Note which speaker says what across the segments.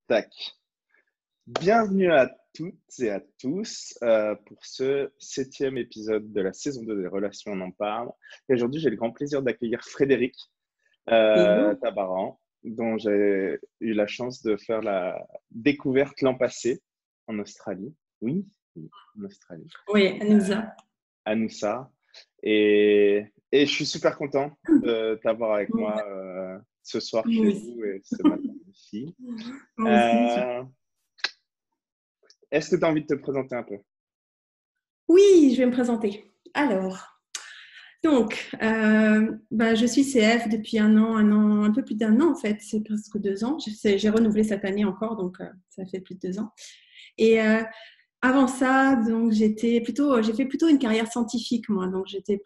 Speaker 1: Tac. Bienvenue à toutes et à tous pour ce 7e épisode de la saison 2 des Relations On en parle. Et aujourd'hui, j'ai le grand plaisir d'accueillir Frédéric
Speaker 2: Hello.
Speaker 1: Tabaran, dont j'ai eu la chance de faire la découverte l'an passé en Australie. Oui, oui, en Australie,
Speaker 2: Oui, Anouza.
Speaker 1: à Noosa. Et je suis super content de t'avoir avec moi ce soir
Speaker 2: Moi
Speaker 1: chez
Speaker 2: aussi.
Speaker 1: vous et ce matin ici.
Speaker 2: Moi aussi.
Speaker 1: Euh, Est-ce que tu as envie de te présenter un peu?
Speaker 2: Oui, je vais me présenter. Alors, je suis CF depuis un an, un peu plus d'un an en fait, c'est presque 2 ans. J'ai renouvelé cette année encore, donc ça fait plus de 2 ans. Et avant ça, donc j'ai fait plutôt une carrière scientifique moi. Donc j'ai fait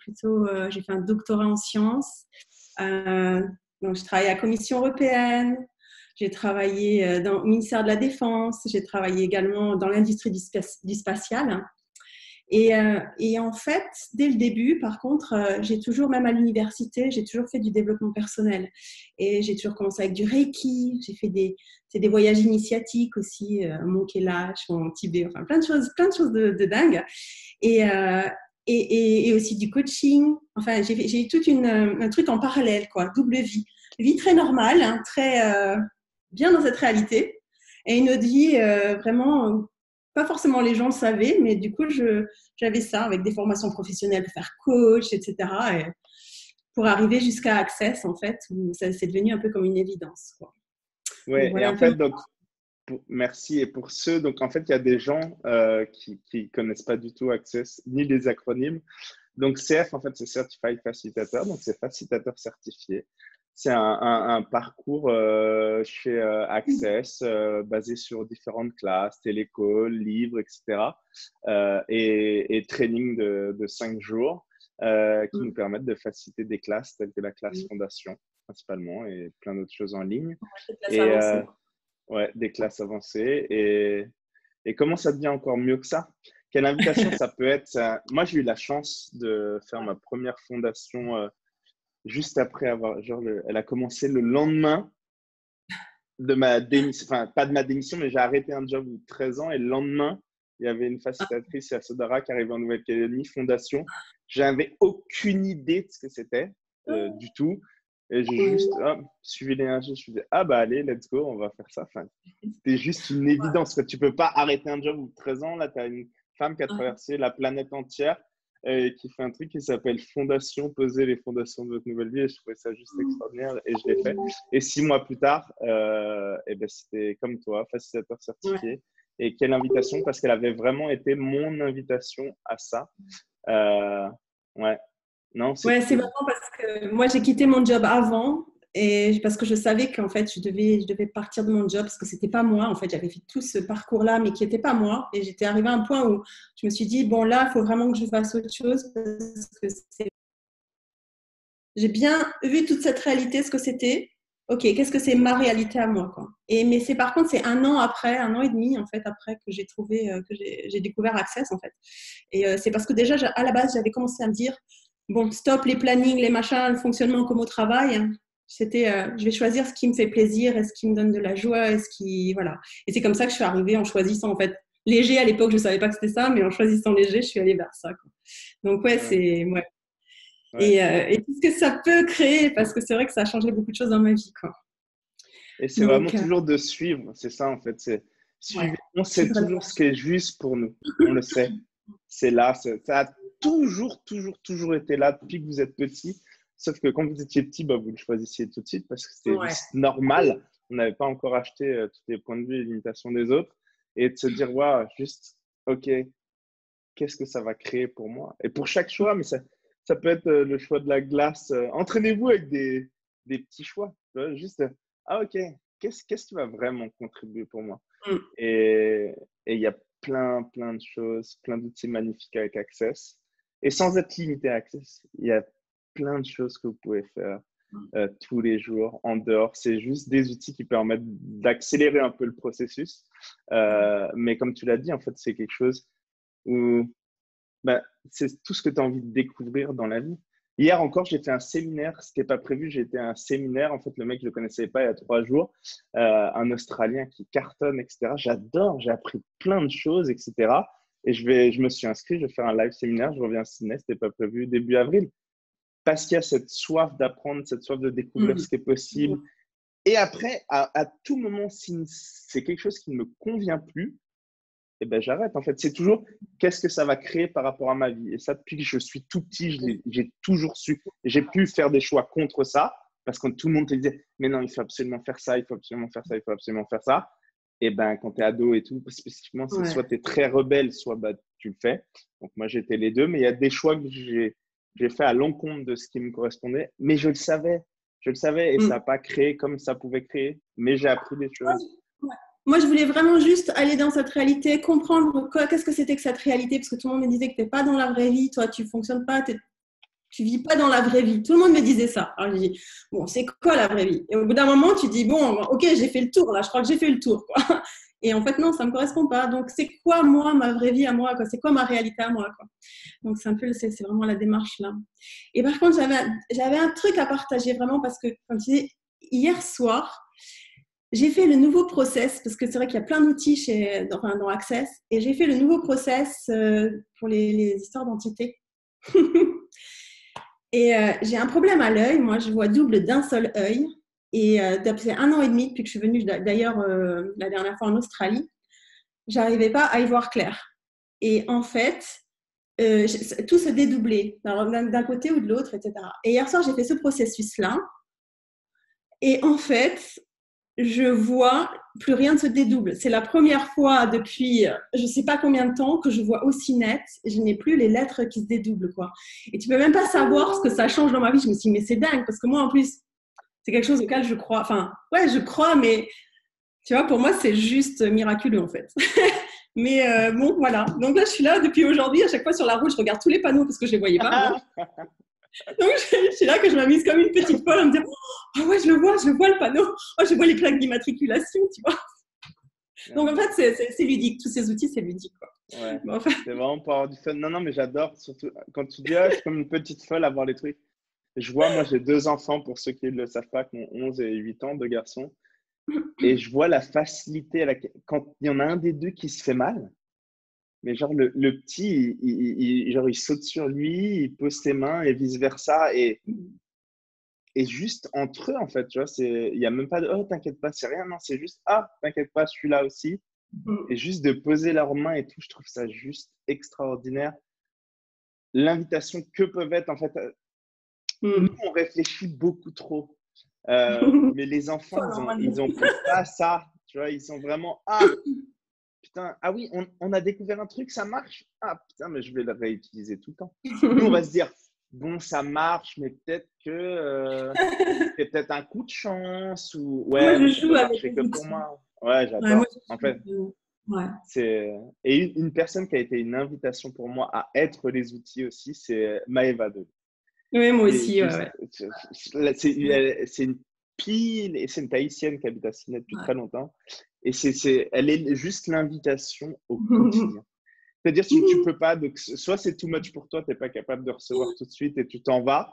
Speaker 2: un doctorat en sciences. Euh, donc je travaillais à la Commission européenne. J'ai travaillé dans le ministère de la Défense. J'ai travaillé également dans l'industrie du spatial. Et en fait, dès le début, par contre, j'ai toujours, même à l'université, j'ai toujours fait du développement personnel. Et j'ai toujours commencé avec du Reiki. J'ai fait des voyages initiatiques aussi, Mont Kailash, au Tibet, enfin plein de choses de dingue. Et, euh, et aussi du coaching. Enfin, j'ai eu un truc en parallèle, quoi, double vie. Vie très normale, hein, très bien dans cette réalité. Et une autre vie vraiment, pas forcément les gens le savaient, mais du coup, j'avais ça avec des formations professionnelles pour faire coach, etc. Et pour arriver jusqu'à Access, en fait, où ça c'est devenu un peu comme une évidence, quoi. Donc
Speaker 1: Oui, et
Speaker 2: voilà
Speaker 1: en
Speaker 2: un peu.
Speaker 1: fait, donc, merci. Et pour ceux, donc en fait, il y a des gens qui connaissent pas du tout Access ni les acronymes. Donc CF, en fait, c'est Certified Facilitator, donc c'est facilitateur certifié. C'est un parcours chez Access basé sur différentes classes, télécall, livres, etc. Et training de 5 jours qui nous permettent de faciliter des classes telles que la classe fondation principalement et plein d'autres choses en ligne.
Speaker 2: Cette place
Speaker 1: Et
Speaker 2: avancée.
Speaker 1: ouais, des classes avancées. Et comment ça devient encore mieux que ça? Quelle invitation ça peut être? Moi, j'ai eu la chance de faire ma première fondation juste après avoir, genre, elle a commencé le lendemain de ma démission, enfin, pas de ma démission, mais j'ai arrêté un job de 13 ans et le lendemain, il y avait une facilitatrice à Sodara qui arrivait en Nouvelle-Calédonie, fondation. J'avais aucune idée de ce que c'était du tout. Et j'ai juste suivi l'énergie. Je me suis dit, ah bah allez, let's go, on va faire ça. Enfin, c'était juste une évidence. Tu peux pas arrêter un job de 13 ans. Là, tu as une femme qui a traversé la planète entière et qui fait un truc qui s'appelle Fondation, poser les fondations de votre nouvelle vie. Et je trouvais ça juste extraordinaire et je l'ai fait. Et 6 mois plus tard, eh ben, c'était comme toi, facilitateur
Speaker 2: Ouais.
Speaker 1: certifié. Et quelle invitation, parce qu'elle avait vraiment été mon invitation à ça. Euh, ouais, non, c'est
Speaker 2: Ouais, c'est
Speaker 1: cool.
Speaker 2: marrant parce que moi, j'ai quitté mon job avant et parce que je savais qu'en fait, je devais partir de mon job parce que c'était pas moi. En fait, j'avais fait tout ce parcours-là, mais qui n'était pas moi. Et j'étais arrivée à un point où je me suis dit, bon, là, il faut vraiment que je fasse autre chose parce que j'ai bien vu toute cette réalité, ce que c'était. Ok, qu'est-ce que c'est ma réalité à moi, quoi. Mais c'est par contre, c'est un an après, un an et demi, en fait, après que j'ai trouvé, que j'ai découvert Access, en fait. Et c'est parce que déjà, à la base, j'avais commencé à me dire, bon, stop les plannings, les machins, le fonctionnement comme au travail. C'était, je vais choisir ce qui me fait plaisir et ce qui me donne de la joie et ce qui, voilà. Et c'est comme ça que je suis arrivée en choisissant, en fait, léger. À l'époque, je savais pas que c'était ça, mais en choisissant léger, je suis allée vers ça, quoi. Donc ouais,
Speaker 1: Ouais,
Speaker 2: ouais.
Speaker 1: ouais.
Speaker 2: Et tout ce que ça peut créer, parce que c'est vrai que ça a changé beaucoup de choses dans ma vie, quoi.
Speaker 1: Et c'est vraiment
Speaker 2: Donc,
Speaker 1: toujours de suivre, c'est ça en fait. C'est
Speaker 2: ouais,
Speaker 1: suivre. On sait
Speaker 2: suivre
Speaker 1: toujours ce qui
Speaker 2: l'énergie.
Speaker 1: est juste pour nous. On le sait. C'est là. Ça a toujours été là depuis que vous êtes petit. Sauf que quand vous étiez petit, bah, vous le choisissiez tout de suite parce que c'était
Speaker 2: Ouais.
Speaker 1: juste normal. On n'avait pas encore acheté tous les points de vue et limitations des autres. Et de se dire, waouh, juste, OK, qu'est-ce que ça va créer pour moi? Et pour chaque choix, mais ça peut être le choix de la glace. Entraînez-vous avec des petits choix. Tu vois, juste, ah ok, qu'est-ce qui va vraiment contribuer pour moi?
Speaker 2: Mm.
Speaker 1: Et il y a plein de choses, plein d'outils magnifiques avec Access. Et sans être limité à Access, il y a plein de choses que vous pouvez faire tous les jours en dehors. C'est juste des outils qui permettent d'accélérer un peu le processus. Mais comme tu l'as dit, en fait, c'est quelque chose où bah, c'est tout ce que tu as envie de découvrir dans la vie. Hier encore, j'ai fait un séminaire. Ce n'était pas prévu. J'ai été à un séminaire. En fait, le mec, je ne le connaissais pas il y a 3 jours. Un Australien qui cartonne, etc. J'adore. J'ai appris plein de choses, etc. Et je me suis inscrit. Je vais faire un live séminaire. Je reviens à Sydney. Ce n'était pas prévu début avril. Parce qu'il y a cette soif d'apprendre, cette soif de découvrir ce qui est possible. Et après, à tout moment, si c'est quelque chose qui ne me convient plus, eh ben, j'arrête. En fait, c'est toujours qu'est-ce que ça va créer par rapport à ma vie. Et ça, depuis que je suis tout petit, j'ai toujours su. J'ai pu faire des choix contre ça parce que tout le monde te disait, mais non, il faut absolument faire ça, il faut absolument faire ça, il faut absolument faire ça. Et ben, quand tu es ado et tout, spécifiquement, c'est soit tu es très rebelle, soit bah, tu le fais. Donc, moi, j'étais les deux, mais il y a des choix que j'ai fait à l'encontre de ce qui me correspondait, mais je le savais. Je le savais et ça n'a pas créé comme ça pouvait créer, mais j'ai appris des choses.
Speaker 2: Moi, je voulais vraiment juste aller dans cette réalité, comprendre qu'est-ce que c'était que cette réalité, parce que tout le monde me disait que tu n'es pas dans la vraie vie, toi, tu ne fonctionnes pas, tu ne vis pas dans la vraie vie. Tout le monde me disait ça. Alors, je dis, bon, c'est quoi la vraie vie? Et au bout d'un moment, tu dis, bon, ok, j'ai fait le tour, là, je crois que j'ai fait le tour, quoi. Et en fait, non, ça ne me correspond pas. Donc, c'est quoi, moi, ma vraie vie à moi, quoi? C'est quoi ma réalité à moi, quoi? Donc, c'est vraiment la démarche, là. Et par contre, j'avais un truc à partager, vraiment, parce que, comme tu dis, hier soir, j'ai fait le nouveau process, parce que c'est vrai qu'il y a plein d'outils dans Access, et j'ai fait le nouveau process pour les histoires d'entité. Et j'ai un problème à l'œil. Moi, je vois double d'un seul œil. Et depuis 1 an et demi, depuis que je suis venue d'ailleurs la dernière fois en Australie, j'arrivais pas à y voir clair. Et en fait, tout se dédoublait d'un côté ou de l'autre, etc. Et hier soir, j'ai fait ce processus-là. Et en fait, je vois plus rien ne se dédouble. C'est la première fois depuis je ne sais pas combien de temps que je vois aussi net. Je n'ai plus les lettres qui se dédoublent, quoi. Et tu ne peux même pas savoir ce que ça change dans ma vie. Je me suis dit, mais c'est dingue, parce que moi, en plus, c'est quelque chose auquel je crois. Enfin, ouais, je crois, mais tu vois, pour moi, c'est juste miraculeux, en fait. Mais bon, voilà. Donc là, je suis là depuis aujourd'hui. À chaque fois sur la route, je regarde tous les panneaux parce que je ne les voyais pas avant. Donc, je suis là que je m'amuse comme une petite folle en me disant oh ouais, je le vois le panneau. Oh, je vois les plaques d'immatriculation, tu vois. Donc, en fait, c'est ludique. Tous ces outils, c'est ludique, quoi.
Speaker 1: Ouais,
Speaker 2: bon, enfin...
Speaker 1: c'est vraiment pour avoir du fun. Non, non, mais j'adore. Surtout quand tu dis, ah, je suis comme une petite folle à voir les trucs. Je vois, moi, j'ai 2 enfants, pour ceux qui ne le savent pas, qui ont 11 et 8 ans, 2 garçons. Et je vois la facilité quand il y en a un des deux qui se fait mal. Mais genre, le petit, genre, il saute sur lui, il pose ses mains et vice-versa. Et juste entre eux, en fait, tu vois, il n'y a même pas de oh, t'inquiète pas, c'est rien. Non, c'est juste ah, t'inquiète pas, je suis là aussi. Et juste de poser leurs mains et tout, je trouve ça juste extraordinaire. L'invitation que peuvent être, en fait, nous, on réfléchit beaucoup trop. Mais les enfants, ils ont pas ça. Tu vois, ils sont vraiment ah, putain, ah oui, on a découvert un truc, ça marche. Ah putain, mais je vais le réutiliser tout le temps. Nous, on va se dire, bon, ça marche, mais peut-être que c'est peut-être un coup de chance ou ouais,
Speaker 2: moi,
Speaker 1: mais
Speaker 2: je
Speaker 1: ça
Speaker 2: joue
Speaker 1: peut
Speaker 2: avec
Speaker 1: marcher
Speaker 2: les
Speaker 1: que
Speaker 2: outils.
Speaker 1: pour moi. Ouais,
Speaker 2: Ouais, moi,
Speaker 1: j'adore. En fait,
Speaker 2: ouais.
Speaker 1: et une personne qui a été une invitation pour moi à être les outils aussi, c'est Maëva de.
Speaker 2: Oui, moi
Speaker 1: Et
Speaker 2: aussi,
Speaker 1: juste,
Speaker 2: ouais.
Speaker 1: c'est une pile, et c'est une Tahitienne qui habite à Sydney depuis très longtemps. Et elle est juste l'invitation au quotidien. C'est-à-dire, si tu peux pas, donc, soit c'est too much pour toi, tu n'es pas capable de recevoir tout de suite et tu t'en vas,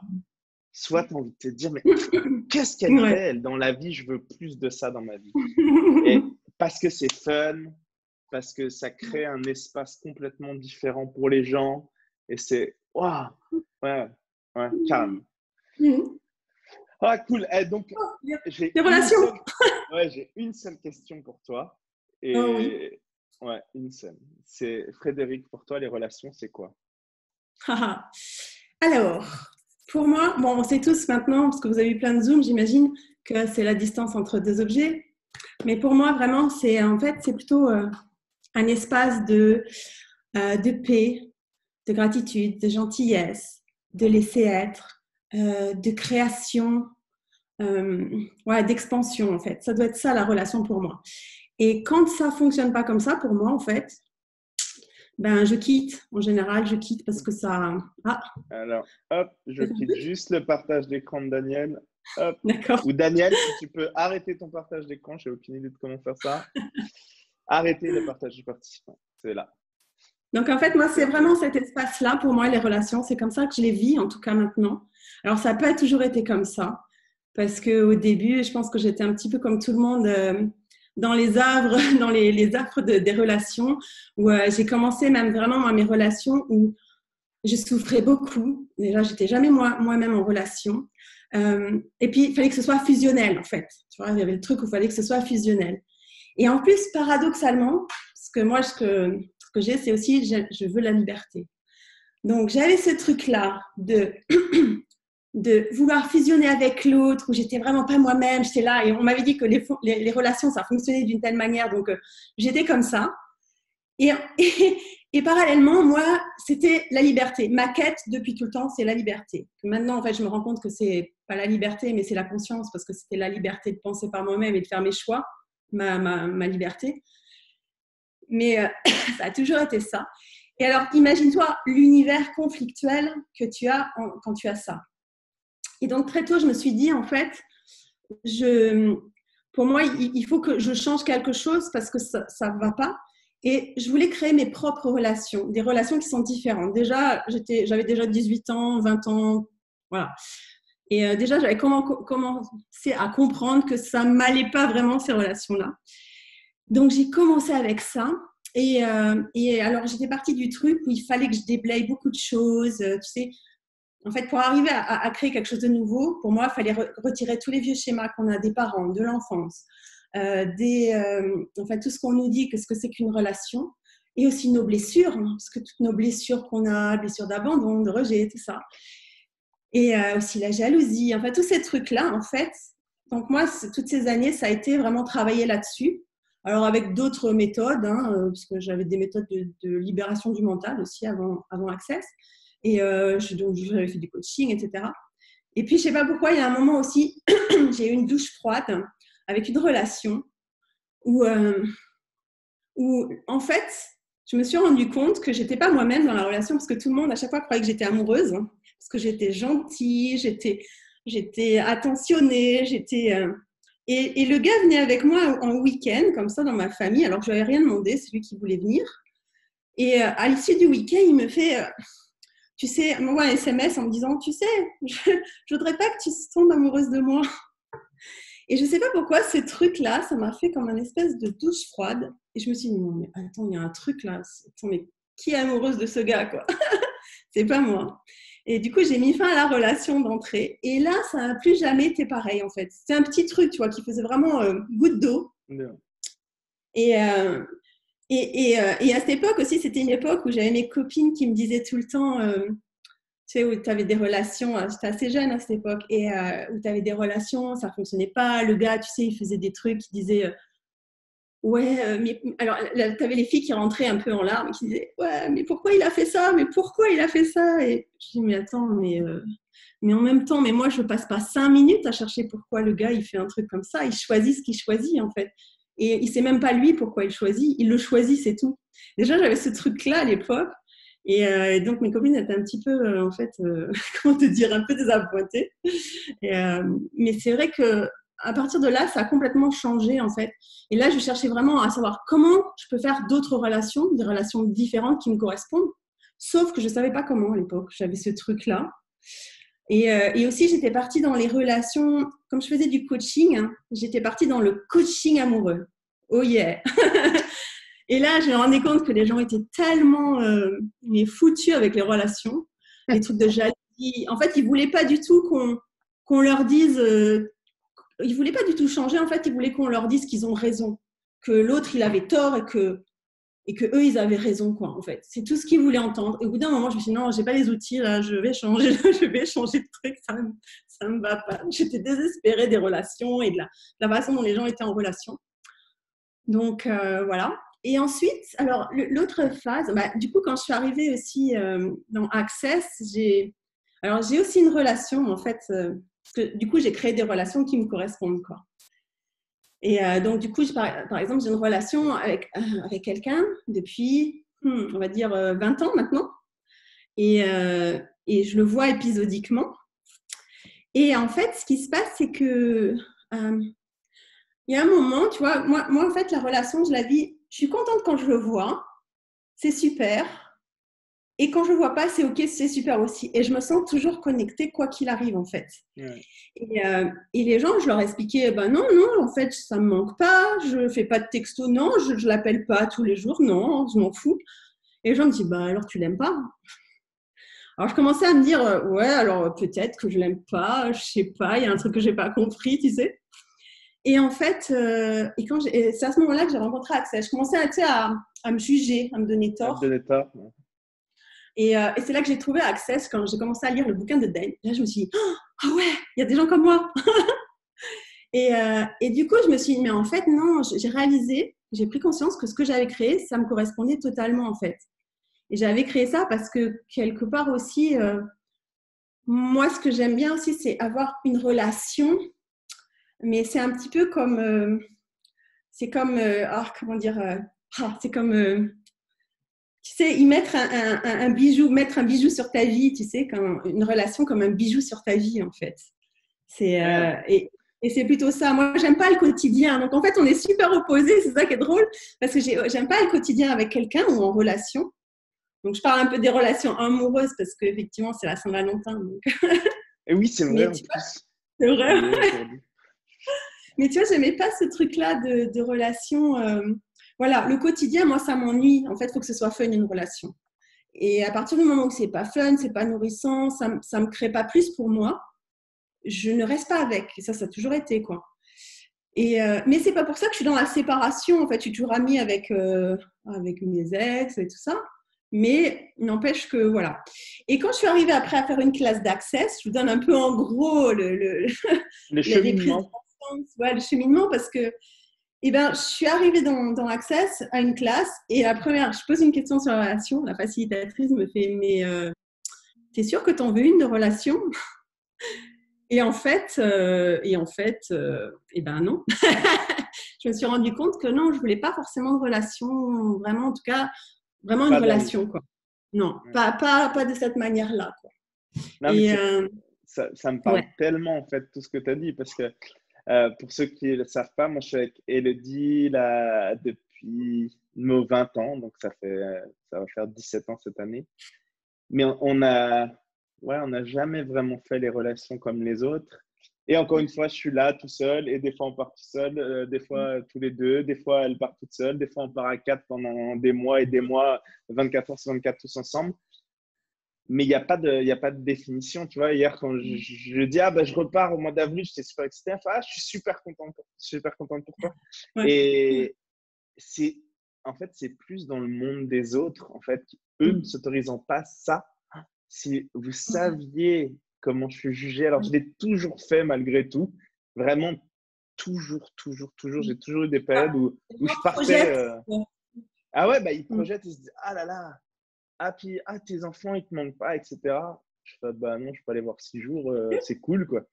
Speaker 1: soit tu as envie de te dire, mais qu'est-ce qu'elle fait, elle, dans la vie? Je veux plus de ça dans ma vie. Et parce que c'est fun, parce que ça crée un espace complètement différent pour les gens. Et c'est, waouh, ouais, carrément. Ah, cool. Donc, j'ai
Speaker 2: Des
Speaker 1: une
Speaker 2: relations.
Speaker 1: j'ai une seule question pour toi.
Speaker 2: Oh oui.
Speaker 1: Et ouais, une seule. C'est Frédéric, pour toi, les relations, c'est quoi?
Speaker 2: Alors, pour moi, bon, on sait tous maintenant, parce que vous avez eu plein de Zooms, j'imagine que c'est la distance entre deux objets. Mais pour moi, vraiment, c'est plutôt un espace de paix, de gratitude, de gentillesse, de laisser être, de création, d'expansion, en fait. Ça doit être ça, la relation pour moi. Et quand ça ne fonctionne pas comme ça, pour moi, en fait, ben, je quitte. En général, je quitte parce que ça... Ah,
Speaker 1: Alors, hop, je quitte juste le partage d'écran de Daniel. Hop.
Speaker 2: d'accord.
Speaker 1: Ou Daniel, si tu peux arrêter ton partage d'écran, j'ai aucune idée de comment faire ça. Arrêter le partage du participant. C'est là.
Speaker 2: Donc, en fait, moi, c'est vraiment cet espace-là, pour moi, les relations. C'est comme ça que je les vis, en tout cas maintenant. Alors, ça n'a pas toujours été comme ça. Parce qu'au début, je pense que j'étais un petit peu comme tout le monde dans les arbres, dans les affres des relations, où j'ai commencé même vraiment moi, mes relations où je souffrais beaucoup. Déjà, j'étais jamais moi-même en relation. Et puis, il fallait que ce soit fusionnel, en fait. Tu vois, il y avait le truc où il fallait que ce soit fusionnel. Et en plus, paradoxalement, parce que moi, ce que j'ai, c'est aussi, je veux la liberté. Donc, j'avais ce truc-là de vouloir fusionner avec l'autre, où j'étais vraiment pas moi-même, j'étais là, et on m'avait dit que les relations, ça fonctionnait d'une telle manière, donc j'étais comme ça. Et, et parallèlement, moi, c'était la liberté. Ma quête depuis tout le temps, c'est la liberté. Maintenant, en fait, je me rends compte que c'est pas la liberté, mais c'est la conscience, parce que c'était la liberté de penser par moi-même et de faire mes choix, ma liberté. Mais ça a toujours été ça. Et alors, imagine-toi l'univers conflictuel que tu as quand tu as ça. Et donc, très tôt, je me suis dit, en fait, pour moi, il faut que je change quelque chose parce que ça ne va pas. Et je voulais créer mes propres relations, des relations qui sont différentes. Déjà, j'avais déjà 18 ans, 20 ans, voilà. Et déjà, j'avais commencé à comprendre que ça ne m'allait pas vraiment, ces relations-là. Donc, j'ai commencé avec ça. Et alors, j'étais partie du truc où il fallait que je déblaye beaucoup de choses. Tu sais, en fait, pour arriver à créer quelque chose de nouveau, pour moi, il fallait retirer tous les vieux schémas qu'on a des parents, de l'enfance, enfin, tout ce qu'on nous dit, que ce que c'est qu'une relation, et aussi nos blessures, hein, parce que toutes nos blessures qu'on a, blessures d'abandon, de rejet, tout ça. Et aussi la jalousie, enfin, tous ces trucs-là, en fait. Donc, moi, toutes ces années, ça a été vraiment travailler là-dessus. Alors, avec d'autres méthodes, hein, parce que j'avais des méthodes de libération du mental aussi avant Access. Et donc, j'avais fait du coaching, etc. Et puis, je ne sais pas pourquoi, il y a un moment aussi, j'ai eu une douche froide avec une relation où en fait, je me suis rendu compte que je n'étais pas moi-même dans la relation parce que tout le monde, à chaque fois, croyait que j'étais amoureuse, hein, parce que j'étais gentille, j'étais attentionnée, et le gars venait avec moi en week-end, comme ça, dans ma famille, alors que je lui avais rien demandé, c'est lui qui voulait venir. Et à l'issue du week-end, il me fait... tu sais, elle m'envoie un SMS en me disant, tu sais, je voudrais pas que tu tombes amoureuse de moi. Et je sais pas pourquoi, ce truc-là, ça m'a fait comme une espèce de douche froide. Et je me suis dit, non, mais attends, il y a un truc là. Attends, mais qui est amoureuse de ce gars, quoi? C'est pas moi. Et du coup, j'ai mis fin à la relation d'entrée. Et là, ça n'a plus jamais été pareil, en fait. C'est un petit truc, tu vois, qui faisait vraiment goutte d'eau. Yeah. Et à cette époque aussi, c'était une époque où j'avais mes copines qui me disaient tout le temps, tu sais, où tu avais des relations, j'étais assez jeune à cette époque, et où tu avais des relations, ça ne fonctionnait pas. Le gars, tu sais, il faisait des trucs, il disait, ouais, mais alors, tu avais les filles qui rentraient un peu en larmes, qui disaient, ouais, mais pourquoi il a fait ça? Mais pourquoi il a fait ça? Et je dis, mais attends, mais en même temps, mais moi, je ne passe pas 5 minutes à chercher pourquoi le gars, il fait un truc comme ça. Il choisit ce qu'il choisit, en fait. Et il ne sait même pas lui pourquoi il choisit. Il le choisit, c'est tout. Déjà, j'avais ce truc-là à l'époque. Et donc, mes copines étaient un petit peu, en fait, comment te dire, un peu désappointées. Mais c'est vrai qu'à partir de là, ça a complètement changé, en fait. Et là, je cherchais vraiment à savoir comment je peux faire d'autres relations, des relations différentes qui me correspondent. Sauf que je ne savais pas comment à l'époque. J'avais ce truc-là. Et aussi, j'étais partie dans les relations, comme je faisais du coaching, hein, j'étais partie dans le coaching amoureux. Oh yeah. Et là, je me rendais compte que les gens étaient tellement foutus avec les relations, les trucs de jalousie. En fait, ils ne voulaient pas du tout qu'on leur dise... ils ne voulaient pas du tout changer. En fait, ils voulaient qu'on leur dise qu'ils ont raison, que l'autre, il avait tort et que eux, ils avaient raison, quoi, en fait. C'est tout ce qu'ils voulaient entendre. Et au bout d'un moment, je me suis dit, non, j'ai pas les outils, là, je vais changer de truc, ça me va pas. J'étais désespérée des relations et de la façon dont les gens étaient en relation. Donc, voilà. Et ensuite, alors, l'autre phase, du coup, quand je suis arrivée aussi dans Access, j'ai aussi une relation, en fait, parce que du coup, j'ai créé des relations qui me correspondent, quoi. Et donc, du coup, par exemple, j'ai une relation avec quelqu'un depuis, on va dire, 20 ans maintenant. Et je le vois épisodiquement. Et en fait, ce qui se passe, c'est que il y a un moment, tu vois, moi, en fait, la relation, je la vis, je suis contente quand je le vois. c'est super. Et quand je ne vois pas, c'est OK, c'est super aussi. Et je me sens toujours connectée, quoi qu'il arrive, en fait.
Speaker 1: Ouais.
Speaker 2: Et les gens, je leur expliquais, ben non, non, en fait, ça ne me manque pas. Je ne fais pas de texto, non. Je ne l'appelle pas tous les jours, non. Je m'en fous. Et les gens me disent, ben alors, tu ne l'aimes pas? Alors, je commençais à me dire, ouais, alors peut-être que je ne l'aime pas. Je ne sais pas, il y a un truc que je n'ai pas compris, tu sais. Et en fait, c'est à ce moment-là que j'ai rencontré Access. Je commençais à me juger, à me donner tort.
Speaker 1: De l'État. Ouais.
Speaker 2: Et c'est là que j'ai trouvé Access quand j'ai commencé à lire le bouquin de Dane. Là, je me suis dit, oh ouais, il y a des gens comme moi. Et du coup, je me suis dit, mais en fait, non, j'ai réalisé, j'ai pris conscience que ce que j'avais créé, ça me correspondait totalement, en fait. Et j'avais créé ça parce que quelque part aussi, moi, ce que j'aime bien aussi, c'est avoir une relation, mais c'est un petit peu comme, comment dire, c'est comme, tu sais, y mettre un bijou, mettre un bijou sur ta vie, tu sais, une relation comme un bijou sur ta vie, en fait. Et c'est plutôt ça. Moi, j'aime pas le quotidien. Donc, en fait, on est super opposés. C'est ça qui est drôle. Parce que j'aime pas le quotidien avec quelqu'un ou en relation. Donc, je parle un peu des relations amoureuses parce qu'effectivement, c'est la Saint-Valentin. Donc.
Speaker 1: Et oui, c'est vrai
Speaker 2: Mais
Speaker 1: en
Speaker 2: tu vois,
Speaker 1: plus.
Speaker 2: c'est vrai.
Speaker 1: Aujourd'hui.
Speaker 2: Mais tu vois, j'aimais pas ce truc-là de relation. Voilà, le quotidien, moi, ça m'ennuie. En fait, il faut que ce soit fun, une relation. Et à partir du moment où c'est pas fun, c'est pas nourrissant, ça me crée pas plus pour moi, je ne reste pas avec. Et ça a toujours été, quoi. Mais c'est pas pour ça que je suis dans la séparation. En fait, je suis toujours amie avec mes ex et tout ça. Mais n'empêche que, voilà. Et quand je suis arrivée après à faire une classe d'Access, je vous donne un peu en gros
Speaker 1: Le
Speaker 2: les prises de
Speaker 1: cheminement.
Speaker 2: conscience, ouais, le cheminement, parce que je suis arrivée dans Access à une classe et je pose une question sur la relation. La facilitatrice me fait, mais t'es sûre que t'en veux une de relation? Et ben non. Je me suis rendu compte que non, je voulais pas forcément de relation, vraiment, en tout cas, vraiment une
Speaker 1: Pas d'amis.
Speaker 2: relation, quoi. Non,
Speaker 1: Ouais.
Speaker 2: pas de cette manière-là, quoi.
Speaker 1: Non, mais
Speaker 2: Et
Speaker 1: ça me parle
Speaker 2: ouais.
Speaker 1: tellement, en fait, tout ce que tu as dit. Parce que pour ceux qui ne le savent pas, moi, je suis avec Elodie là, depuis nos 20 ans. Donc, ça va faire 17 ans cette année. Mais on n'a jamais vraiment fait les relations comme les autres. Et encore une fois, je suis là tout seul. Et des fois, on part tout seul. Des fois, tous les deux. Des fois, elle part toute seule. Des fois, on part à quatre pendant des mois et des mois, 24 heures sur 24, tous ensemble. Mais il y a pas de définition. Tu vois, hier, quand je dis, ah, bah, je repars au mois d'avril, j'étais super excité. Enfin, je suis super contente pour toi.
Speaker 2: Ouais.
Speaker 1: Et c'est, en fait, c'est plus dans le monde des autres, en fait, eux ne s'autorisant pas ça. Si vous saviez comment je suis jugé, alors je l'ai toujours fait malgré tout, vraiment toujours. J'ai toujours eu des périodes où je partais.
Speaker 2: Projette.
Speaker 1: Ah ouais, bah ils projettent, ils se disent, ah là là, ah puis ah tes enfants ils te manquent pas, etc. Je fais, bah non, je peux aller voir 6 jours, c'est cool quoi.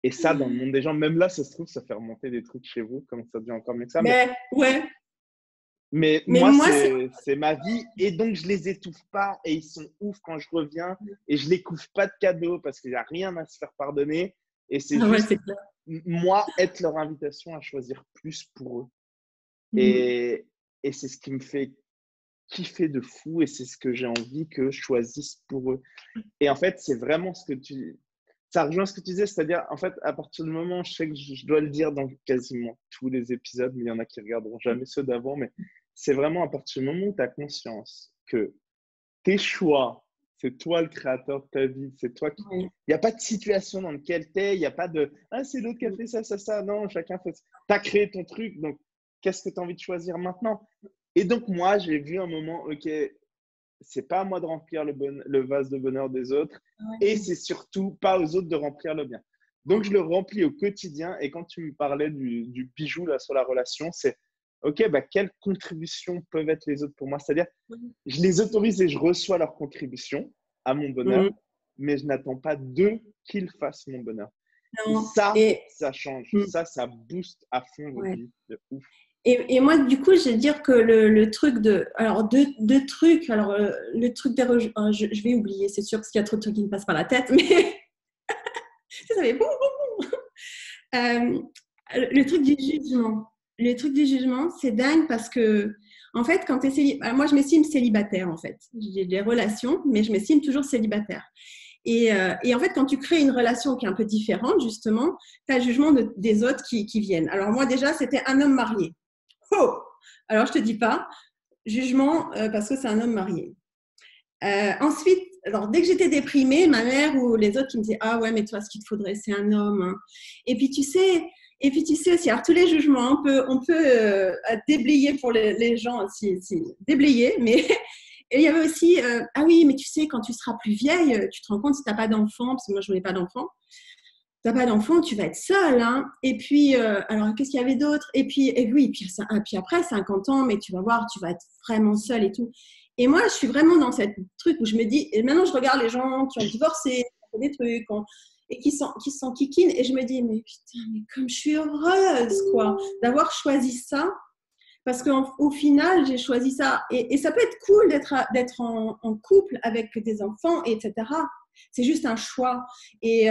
Speaker 1: Et ça, dans le monde des gens, même là, ça se trouve, ça fait remonter des trucs chez vous, comment ça devient encore mieux que ça.
Speaker 2: Mais ouais.
Speaker 1: Mais
Speaker 2: Mais
Speaker 1: moi,
Speaker 2: moi,
Speaker 1: c'est ma vie et donc je les étouffe pas et ils sont ouf quand je reviens et je les couvre pas de cadeaux parce qu'il n'y a rien à se faire pardonner et c'est
Speaker 2: ouais,
Speaker 1: juste
Speaker 2: c'est clair.
Speaker 1: moi être leur invitation à choisir plus pour eux.
Speaker 2: Mm.
Speaker 1: Et, et c'est ce qui me fait kiffer de fou et c'est ce que j'ai envie que je choisisse pour eux. Et en fait, c'est vraiment ça rejoint ce que tu disais, c'est-à-dire, en fait, à partir du moment, je sais que je dois le dire dans quasiment tous les épisodes, mais il y en a qui regarderont jamais ceux d'avant, mais c'est vraiment à partir du moment où tu as conscience que tes choix, c'est toi le créateur de ta vie, c'est toi qui.
Speaker 2: Ouais.
Speaker 1: Il n'y a pas de situation dans laquelle tu es, il n'y a pas de ah, c'est l'autre qui a fait ça. Non, chacun fait ça. Tu as créé ton truc, donc qu'est-ce que tu as envie de choisir maintenant? Et donc, moi, j'ai vu un moment, ok, c'est pas à moi de remplir le vase de bonheur des autres et c'est surtout pas aux autres de remplir le mien. Donc, je le remplis au quotidien. Et quand tu me parlais du bijou là, sur la relation, c'est OK, bah, quelles contributions peuvent être les autres pour moi? C'est-à-dire, je les autorise et je reçois leurs contributions à mon bonheur,
Speaker 2: Mm.
Speaker 1: mais je n'attends pas d'eux qu'ils fassent mon bonheur. Et
Speaker 2: Non.
Speaker 1: ça change.
Speaker 2: Mm.
Speaker 1: Ça booste à fond votre
Speaker 2: Ouais.
Speaker 1: vie. De ouf.
Speaker 2: Et moi, du coup, je vais dire que le truc de. Alors, deux trucs. Alors, le truc des. Je vais oublier, c'est sûr, parce qu'il y a trop de trucs qui me passent par la tête, mais. Ça fait boum, boum, boum. Le truc du jugement. Le truc du jugement, c'est dingue parce que, En fait, quand tu es célibataire, moi je m'estime célibataire en fait. J'ai des relations, mais je m'estime toujours célibataire. Et en fait, quand tu crées une relation qui est un peu différente, justement, tu as le jugement des autres qui viennent. Alors moi déjà, c'était un homme marié. Oh. Alors je te dis pas, jugement parce que c'est un homme marié. Ensuite, alors dès que j'étais déprimée, ma mère ou les autres qui me disaient ah ouais mais toi ce qu'il te faudrait c'est un homme. Hein. Et puis tu sais aussi, alors tous les jugements on peut déblayer pour les gens déblayer, mais et il y avait aussi ah oui mais tu sais quand tu seras plus vieille, tu te rends compte si t'as pas d'enfant parce que moi je voulais pas d'enfant. T'as pas d'enfant, tu vas être seule. Hein. Et puis, alors, qu'est-ce qu'il y avait d'autre et oui, puis après, 50 ans, mais tu vas voir, tu vas être vraiment seule et tout. Et moi, je suis vraiment dans cette truc où je me dis, et maintenant, je regarde les gens qui ont divorcé, qui ont fait des trucs, et qui sont kikines, et je me dis, mais putain, mais comme je suis heureuse, quoi, d'avoir choisi ça. Parce qu'au final, j'ai choisi ça. Et ça peut être cool d'être en couple avec des enfants, etc. C'est juste un choix. Et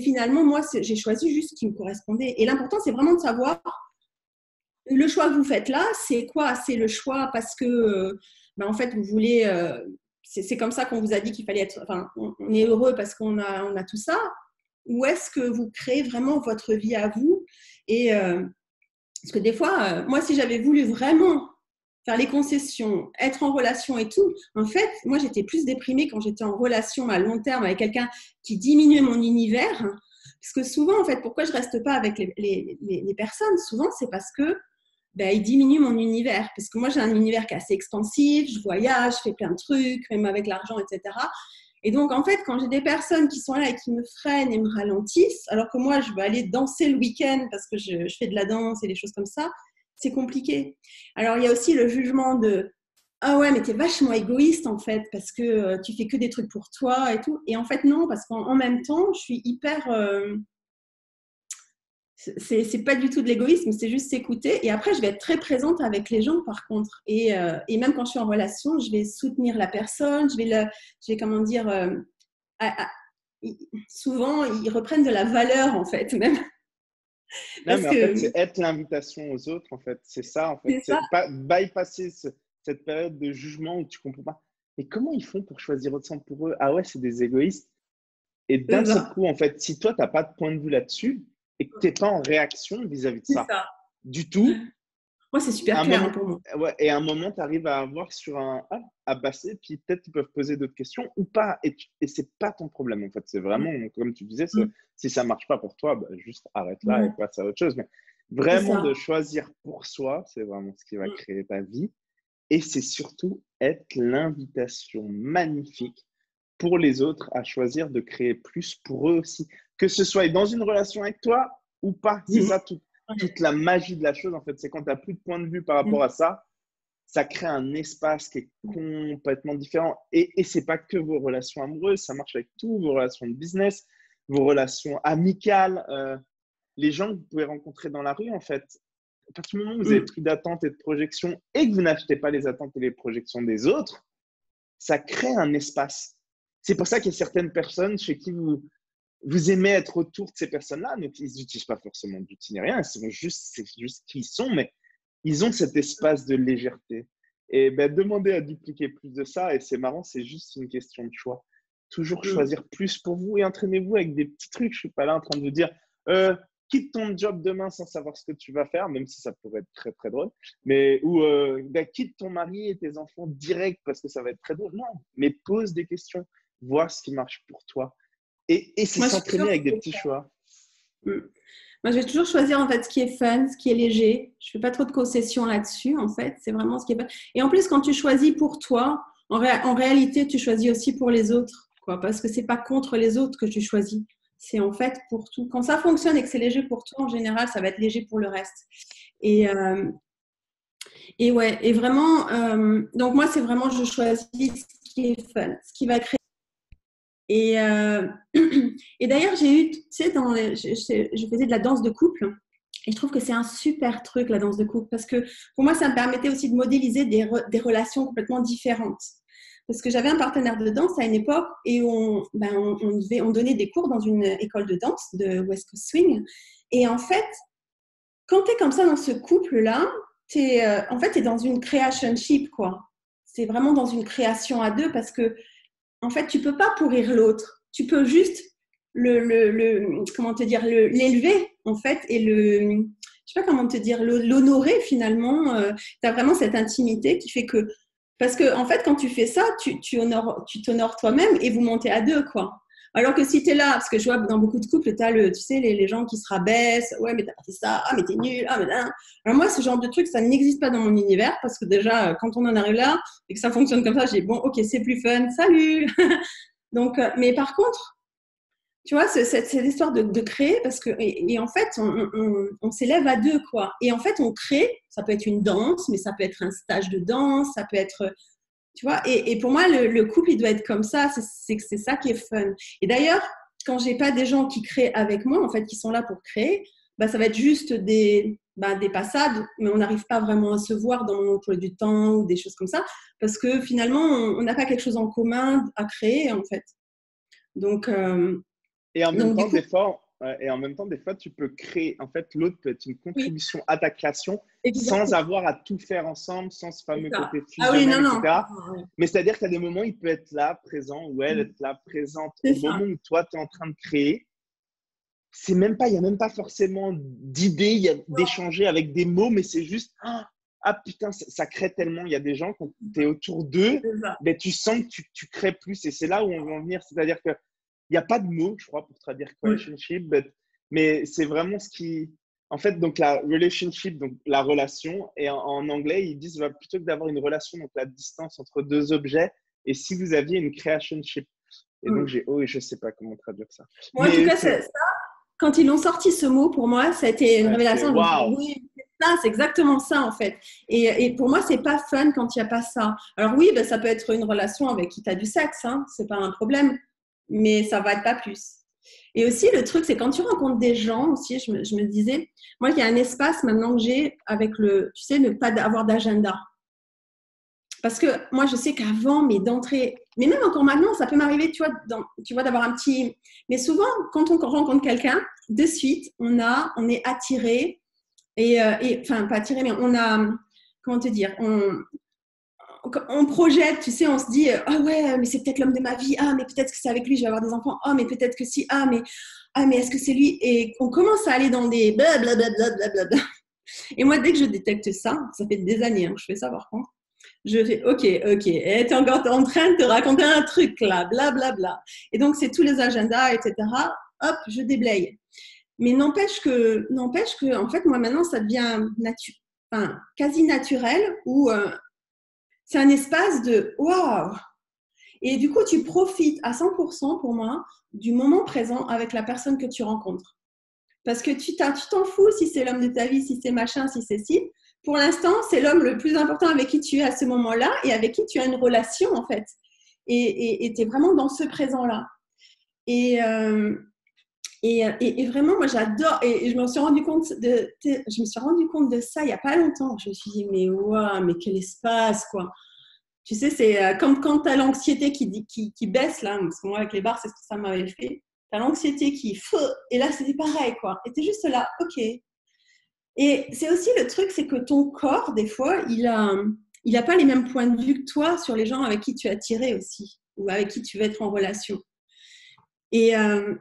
Speaker 2: finalement, moi, j'ai choisi juste ce qui me correspondait. Et l'important, c'est vraiment de savoir le choix que vous faites là, c'est quoi? C'est le choix parce que, en fait, vous voulez. C'est comme ça qu'on vous a dit qu'il fallait être. Enfin, on est heureux parce qu'on a tout ça. Ou est-ce que vous créez vraiment votre vie à vous? Et parce que des fois, moi, si j'avais voulu vraiment faire les concessions, être en relation et tout, en fait, moi, j'étais plus déprimée quand j'étais en relation à long terme avec quelqu'un qui diminuait mon univers. Parce que souvent, en fait, pourquoi je reste pas avec les personnes? Souvent, c'est parce que ils diminuent mon univers. Parce que moi, j'ai un univers qui est assez expansif, je voyage, je fais plein de trucs, même avec l'argent, etc. Et donc, en fait, quand j'ai des personnes qui sont là et qui me freinent et me ralentissent, alors que moi, je veux aller danser le week-end parce que je fais de la danse et des choses comme ça, c'est compliqué. Alors, il y a aussi le jugement de « Ah ouais, mais t'es vachement égoïste, en fait, parce que tu fais que des trucs pour toi et tout. » Et en fait, non, parce qu'en même temps, je suis hyper… c'est pas du tout de l'égoïsme, c'est juste s'écouter. Et après, je vais être très présente avec les gens, par contre. Et même quand je suis en relation, je vais soutenir la personne, je vais comment dire… souvent, ils reprennent de la valeur, en fait, même.
Speaker 1: Non,
Speaker 2: Parce
Speaker 1: mais en fait,
Speaker 2: que
Speaker 1: c'est être l'invitation aux autres, en fait. C'est ça, en fait.
Speaker 2: c'est ça,
Speaker 1: C'est pas bypasser cette période de jugement où tu comprends pas. Mais comment ils font pour choisir autre sang pour eux? Ah ouais, c'est des égoïstes. Et d'un
Speaker 2: c'est
Speaker 1: seul
Speaker 2: ça,
Speaker 1: coup, en fait, si toi, tu n'as pas de point de vue là-dessus et que tu n'es pas en réaction vis-à-vis de
Speaker 2: c'est
Speaker 1: ça
Speaker 2: ça.
Speaker 1: du tout,
Speaker 2: Moi, c'est super
Speaker 1: à un
Speaker 2: clair hein,
Speaker 1: moment,
Speaker 2: pour moi.
Speaker 1: ouais, et à un moment, tu arrives à avoir sur à passer, puis peut-être qu'ils peuvent poser d'autres questions ou pas. Et c'est pas ton problème, en fait. C'est vraiment, comme tu disais,
Speaker 2: Mm.
Speaker 1: si ça marche pas pour toi, bah, juste arrête là et
Speaker 2: Ouais,
Speaker 1: passe à autre chose. Mais
Speaker 2: c'est
Speaker 1: vraiment
Speaker 2: ça.
Speaker 1: de choisir pour soi, c'est vraiment ce qui va
Speaker 2: Mm.
Speaker 1: créer ta vie. Et c'est surtout être l'invitation magnifique pour les autres à choisir de créer plus pour eux aussi. Que ce soit dans une relation avec toi ou pas. C'est
Speaker 2: Mm.
Speaker 1: ça toute la magie de la chose, en fait. C'est quand tu n'as plus de point de vue par rapport à ça crée un espace qui est complètement différent. Et ce n'est pas que vos relations amoureuses, ça marche avec tout, vos relations de business, vos relations amicales, les gens que vous pouvez rencontrer dans la rue, en fait. À partir du moment où vous avez
Speaker 2: Mm.
Speaker 1: pris d'attentes et de projections et que vous n'achetez pas les attentes et les projections des autres, ça crée un espace. C'est pour ça qu'il y a certaines personnes chez qui vous aimez être autour de ces personnes-là, donc ils n'utilisent pas forcément d'outils ni rien, c'est juste qui ils sont, mais ils ont cet espace de légèreté. Et ben, demandez à dupliquer plus de ça, et c'est marrant, c'est juste une question de choix. Toujours
Speaker 2: Mm.
Speaker 1: choisir plus pour vous et entraînez-vous avec des petits trucs. Je ne suis pas là en train de vous dire quitte ton job demain sans savoir ce que tu vas faire, même si ça pourrait être très très drôle, mais ou ben, quitte ton mari et tes enfants direct parce que ça va être très drôle. Non, mais pose des questions, vois ce qui marche pour toi. Et c'est
Speaker 2: Moi, je suis
Speaker 1: s'entraîner
Speaker 2: sûre
Speaker 1: avec des
Speaker 2: que…
Speaker 1: petits choix.
Speaker 2: Mm. Moi, je vais toujours choisir en fait ce qui est fun, ce qui est léger. Je fais pas trop de concessions là-dessus, en fait. C'est vraiment ce qui est fun. Et en plus, quand tu choisis pour toi, en réalité, tu choisis aussi pour les autres, quoi, parce que c'est pas contre les autres que tu choisis. C'est en fait pour tout. Quand ça fonctionne et que c'est léger pour toi, en général, ça va être léger pour le reste. Et, et ouais, et vraiment, donc moi, c'est vraiment, je choisis ce qui est fun, ce qui va créer. Et, et d'ailleurs, j'ai eu, tu sais, je faisais de la danse de couple. Et je trouve que c'est un super truc, la danse de couple, parce que pour moi, ça me permettait aussi de modéliser des relations complètement différentes. Parce que j'avais un partenaire de danse à une époque et on donnait des cours dans une école de danse de West Coast Swing. Et en fait, quand tu es comme ça dans ce couple-là, en fait, t'es dans une creationship, quoi. C'est vraiment dans une création à deux parce que, en fait, tu peux pas pourrir l'autre. Tu peux juste comment te dire, l'élever, en fait, et je sais pas comment te dire, l'honorer finalement. Tu as vraiment cette intimité qui fait que, parce que, en fait, quand tu fais ça, tu t'honores toi-même et vous montez à deux, quoi. Alors que si tu es là, parce que je vois dans beaucoup de couples, tu as tu sais, les gens qui se rabaissent, ouais, mais t'as pas fait ça, ah, mais t'es nul, ah, mais là. Alors moi, ce genre de truc, ça n'existe pas dans mon univers, parce que déjà, quand on en arrive là et que ça fonctionne comme ça, j'ai dit, bon, ok, c'est plus fun, salut. Donc, mais par contre, tu vois, cette histoire de créer, parce que, et en fait, on s'élève à deux, quoi. Et en fait, on crée, ça peut être une danse, mais ça peut être un stage de danse, ça peut être, tu vois. Et pour moi, le couple, il doit être comme ça, c'est ça qui est fun. Et d'ailleurs, quand j'ai pas des gens qui créent avec moi, en fait, qui sont là pour créer, bah, ça va être juste des passades, mais on n'arrive pas vraiment à se voir dans mon emploi du temps ou des choses comme ça, parce que finalement, on n'a pas quelque chose en commun à créer, en fait. Donc,
Speaker 1: Et en même
Speaker 2: donc du
Speaker 1: temps,
Speaker 2: coup,
Speaker 1: des fois, et en même temps, des fois, tu peux créer. En fait, l'autre peut être une
Speaker 2: oui,
Speaker 1: contribution à ta création sans
Speaker 2: exactement.
Speaker 1: avoir à tout faire ensemble, sans ce
Speaker 2: C'est
Speaker 1: fameux
Speaker 2: ça.
Speaker 1: côté
Speaker 2: Ah oui, non,
Speaker 1: fusionnel,
Speaker 2: non.
Speaker 1: etc.
Speaker 2: Ouais.
Speaker 1: Mais c'est-à-dire qu'à des moments, il peut être là, présent, ou elle être là, présente,
Speaker 2: C'est
Speaker 1: au
Speaker 2: ça.
Speaker 1: moment où toi, tu es en train de créer. C'est même pas, il n'y a même pas forcément d'idée d'échanger avec des mots, mais c'est juste, ah putain, ça crée tellement. Il y a des gens, quand tu es autour d'eux,
Speaker 2: C'est ça.
Speaker 1: ben, tu sens que tu crées plus. Et c'est là où on va en venir. C'est-à-dire qu'il n'y a pas de mots, je crois, pour traduire
Speaker 2: Oui.
Speaker 1: relationship, mais c'est vraiment ce qui. En fait, donc la relationship, donc la relation, et en anglais, ils disent plutôt que d'avoir une relation, donc la distance entre deux objets, et si vous aviez une creationship. Et donc,
Speaker 2: Mm.
Speaker 1: je sais pas comment traduire ça.
Speaker 2: Moi, en tout
Speaker 1: Mais
Speaker 2: cas,
Speaker 1: c'est,
Speaker 2: quand ils ont sorti ce mot, pour moi, ça a été une
Speaker 1: ouais, c'est
Speaker 2: révélation. Je me suis dit,
Speaker 1: waouh!
Speaker 2: oui, c'est ça, c'est exactement ça, en fait. Et pour moi, c'est pas fun quand il n'y a pas ça. Alors oui, ben, ça peut être une relation avec qui tu as du sexe, hein, c'est pas un problème, mais ça va être pas plus. Et aussi, le truc, c'est quand tu rencontres des gens aussi, je me disais, moi, il y a un espace maintenant que j'ai avec tu sais, ne pas avoir d'agenda. Parce que moi, je sais qu'avant, mais d'entrée, mais même encore maintenant, ça peut m'arriver, tu vois, d'avoir un petit. Mais souvent, quand on rencontre quelqu'un, de suite, on est attiré enfin, pas attiré, mais on a, comment te dire, on projette, tu sais, on se dit, ah ouais, mais c'est peut-être l'homme de ma vie, ah, mais peut-être que c'est avec lui, je vais avoir des enfants, ah, mais peut-être que si, ah, mais est-ce que c'est lui? Et on commence à aller dans des blablabla. Et moi, dès que je détecte ça, ça fait des années hein, que je fais ça par contre. Je fais OK, OK. Et tu es encore en train de te raconter un truc là, blablabla. Bla, bla. Et donc, c'est tous les agendas, etc. Hop, je déblaye. Mais n'empêche que, en fait, moi maintenant, ça devient enfin, quasi naturel où c'est un espace de waouh. Et du coup, tu profites à 100% pour moi du moment présent avec la personne que tu rencontres. Parce que tu t'en fous si c'est l'homme de ta vie, si c'est machin, si c'est ci. Pour l'instant, c'est l'homme le plus important avec qui tu es à ce moment-là et avec qui tu as une relation, en fait. Et tu es vraiment dans ce présent-là. Et, et vraiment, moi, j'adore. Et je me suis rendu compte de ça il n'y a pas longtemps. Je me suis dit, mais waouh, mais quel espace, quoi. Tu sais, c'est comme quand tu as l'anxiété qui baisse, là, parce que moi, avec les barres, c'est ce que ça m'avait fait. Tu as l'anxiété et là, c'était pareil, quoi. Et tu es juste là, ok. Et c'est aussi le truc, c'est que ton corps, des fois, il a pas les mêmes points de vue que toi sur les gens avec qui tu es attiré aussi, ou avec qui tu veux être en relation. Et, euh,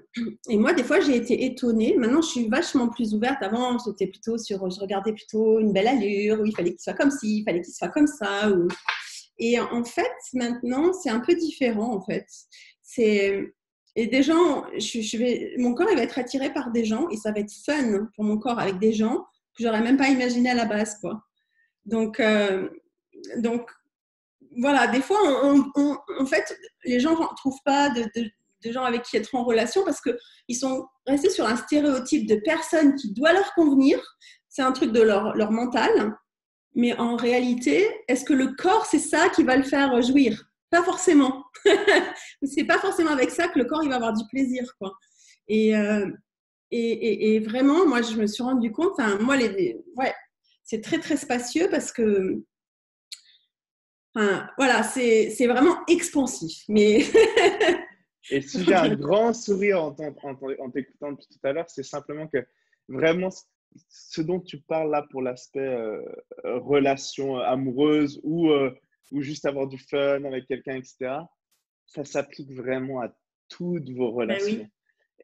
Speaker 2: et moi, des fois, j'ai été étonnée. Maintenant, je suis vachement plus ouverte. Avant, je regardais plutôt une belle allure, où il fallait qu'il soit comme ci, il fallait qu'il soit comme ça. Et en fait, maintenant, c'est un peu différent, en fait. Et des gens, mon corps, il va être attiré par des gens et ça va être fun pour mon corps avec des gens que j'aurais même pas imaginé à la base, quoi. Donc, donc voilà, des fois, en fait, les gens ne trouvent pas de gens avec qui être en relation parce qu'ils sont restés sur un stéréotype de personne qui doit leur convenir. C'est un truc de leur mental. Mais en réalité, est-ce que le corps, c'est ça qui va le faire jouir? Pas forcément. C'est pas forcément avec ça que le corps il va avoir du plaisir, quoi. Et, et vraiment, moi, je me suis rendu compte, enfin, moi, ouais, c'est très, très spacieux parce que, enfin, voilà, c'est vraiment expansif. Mais
Speaker 1: Et si j'ai un grand sourire en t'écoutant depuis tout à l'heure, c'est simplement que vraiment, ce dont tu parles là pour l'aspect relation amoureuse ou juste avoir du fun avec quelqu'un, etc., ça s'applique vraiment à toutes vos
Speaker 2: Ben
Speaker 1: relations.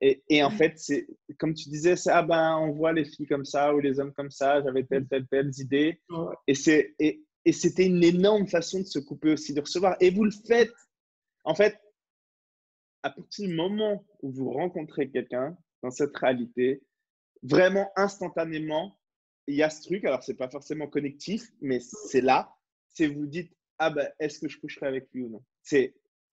Speaker 2: oui.
Speaker 1: Et en fait, c'est comme tu disais, c'est ah ben on voit les filles comme ça ou les hommes comme ça, j'avais telle idée.
Speaker 2: Ouais.
Speaker 1: Et c'était une énorme façon de se couper aussi de recevoir. Et vous le faites, en fait, à partir du moment où vous rencontrez quelqu'un dans cette réalité, vraiment instantanément, il y a ce truc. Alors, c'est pas forcément connectif, mais c'est là. C'est vous dites, ah ben, est-ce que je coucherai avec lui ou non?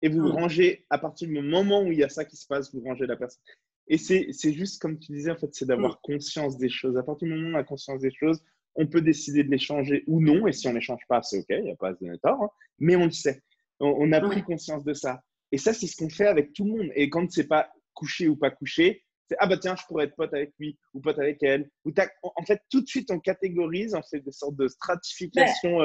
Speaker 1: Et vous rangez, à partir du moment où il y a ça qui se passe, vous rangez la personne. Et c'est juste, comme tu disais, en fait, c'est d'avoir conscience des choses. À partir du moment où on a conscience des choses, on peut décider de les changer ou non. Et si on ne les change pas, c'est OK, il n'y a pas à se donner tort. Hein, mais on le sait. On a pris conscience de ça. Et ça, c'est ce qu'on fait avec tout le monde. Et quand c'est pas couché ou pas couché, c'est ah bah tiens, je pourrais être pote avec lui ou pote avec elle. En fait, tout de suite, on catégorise, on fait des sortes de stratification.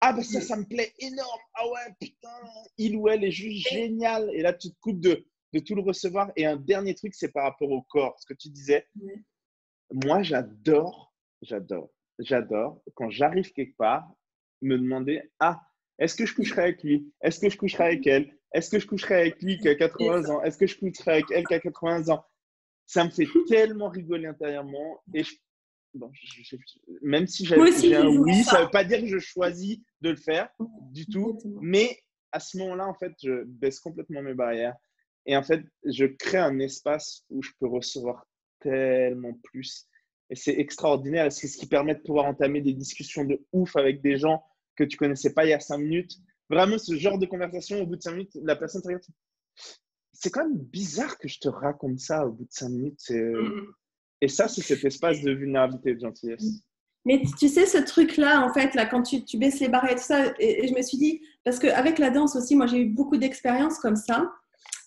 Speaker 1: Ah bah ça me plaît énorme. Ah ouais, putain, il ou elle est juste génial. Et là, tu te coupes de tout le recevoir. Et un dernier truc, c'est par rapport au corps. Ce que tu disais, moi, j'adore quand j'arrive quelque part, me demander, ah, est-ce que je coucherai avec lui? Est-ce que je coucherai avec elle? Est-ce que je coucherai avec lui qui a 80 ans? Est-ce que je coucherai avec elle qui a 80 ans? Ça me fait tellement rigoler intérieurement. Et bon, même si j'ai un oui, ça ne veut pas dire que je choisis de le faire du tout. Mais à ce moment-là, en fait, je baisse complètement mes barrières. Et en fait, je crée un espace où je peux recevoir tellement plus. Et c'est extraordinaire. C'est ce qui permet de pouvoir entamer des discussions de ouf avec des gens que tu ne connaissais pas il y a 5 minutes. Vraiment, ce genre de conversation, au bout de 5 minutes, la personne te regarde. C'est quand même bizarre que je te raconte ça au bout de 5 minutes. Et ça, c'est cet espace de vulnérabilité et de gentillesse.
Speaker 2: Mais tu sais, ce truc-là, en fait, là, quand tu baisses les barrières et tout ça, et je me suis dit, parce qu'avec la danse aussi, moi, j'ai eu beaucoup d'expériences comme ça,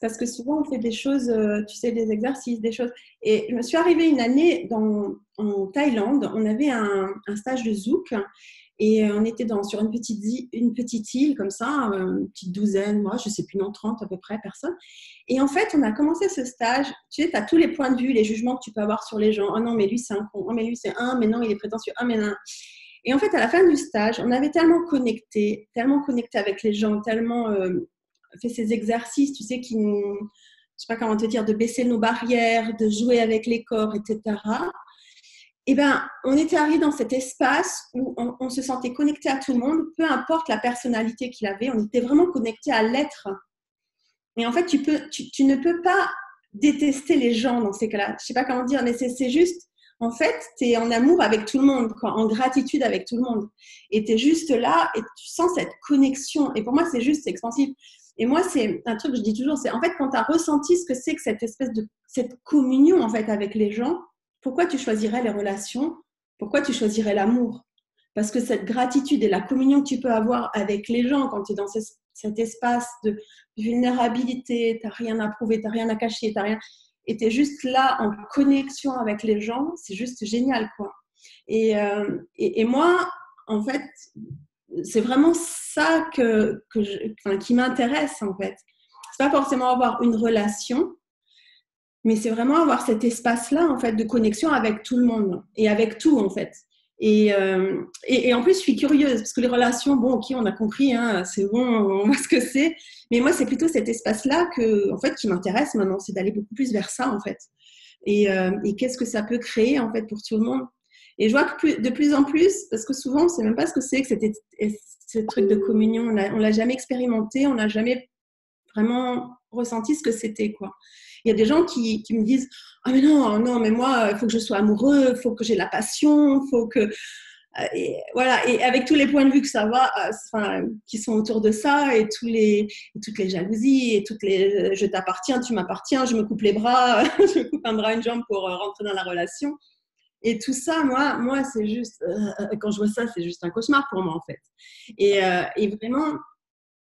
Speaker 2: parce que souvent, on fait des choses, tu sais, des exercices, des choses. Et je me suis arrivée une année en Thaïlande, on avait un stage de zouk, et on était sur une petite île, comme ça, une petite douzaine, moi, je ne sais plus, non, 30 à peu près, personnes. Et en fait, on a commencé ce stage, tu sais, tu as tous les points de vue, les jugements que tu peux avoir sur les gens. Oh non, mais lui, c'est un con. Oh, mais lui, c'est un, mais non, il est prétentieux. Ah, mais non. Et en fait, à la fin du stage, on avait tellement connecté avec les gens, tellement fait ces exercices, tu sais, qui nous, je sais pas comment te dire, de baisser nos barrières, de jouer avec les corps, etc. Eh bien, on était arrivé dans cet espace où on se sentait connecté à tout le monde, peu importe la personnalité qu'il avait, on était vraiment connecté à l'être. Et en fait, tu ne peux pas détester les gens dans ces cas-là. Je ne sais pas comment dire, mais c'est juste, en fait, tu es en amour avec tout le monde, quoi, en gratitude avec tout le monde. Et tu es juste là et tu sens cette connexion. Et pour moi, c'est expansif. Et moi, c'est un truc que je dis toujours, c'est en fait, quand tu as ressenti ce que c'est que cette communion en fait, avec les gens, pourquoi tu choisirais les relations? Pourquoi tu choisirais l'amour? Parce que cette gratitude et la communion que tu peux avoir avec les gens quand tu es dans cet espace de vulnérabilité, tu n'as rien à prouver, tu n'as rien à cacher, et tu es juste là en connexion avec les gens, c'est juste génial, quoi. Et moi, en fait, c'est vraiment ça qui m'intéresse, en fait. C'est pas forcément avoir une relation, mais c'est vraiment avoir cet espace-là, en fait, de connexion avec tout le monde et avec tout, en fait. Et en plus, je suis curieuse parce que les relations, bon, ok, on a compris, hein, c'est bon, on voit ce que c'est. Mais moi, c'est plutôt cet espace-là en fait, qui m'intéresse maintenant, c'est d'aller beaucoup plus vers ça, en fait. Et qu'est-ce que ça peut créer, en fait, pour tout le monde. Et je vois que de plus en plus, parce que souvent, on ne sait même pas ce que c'est que ce truc de communion. On l'a jamais expérimenté, on n'a jamais vraiment ressenti ce que c'était, quoi. Il y a des gens qui me disent « Ah mais non, mais moi, il faut que je sois amoureux, il faut que j'ai la passion, il faut que… » Et voilà, et avec tous les points de vue que ça va, qui sont autour de ça, et toutes les jalousies, et je t'appartiens, tu m'appartiens, je me coupe les bras, je me coupe un bras, une jambe pour rentrer dans la relation. Et tout ça, moi c'est juste, quand je vois ça, c'est juste un cauchemar pour moi, en fait. Et vraiment,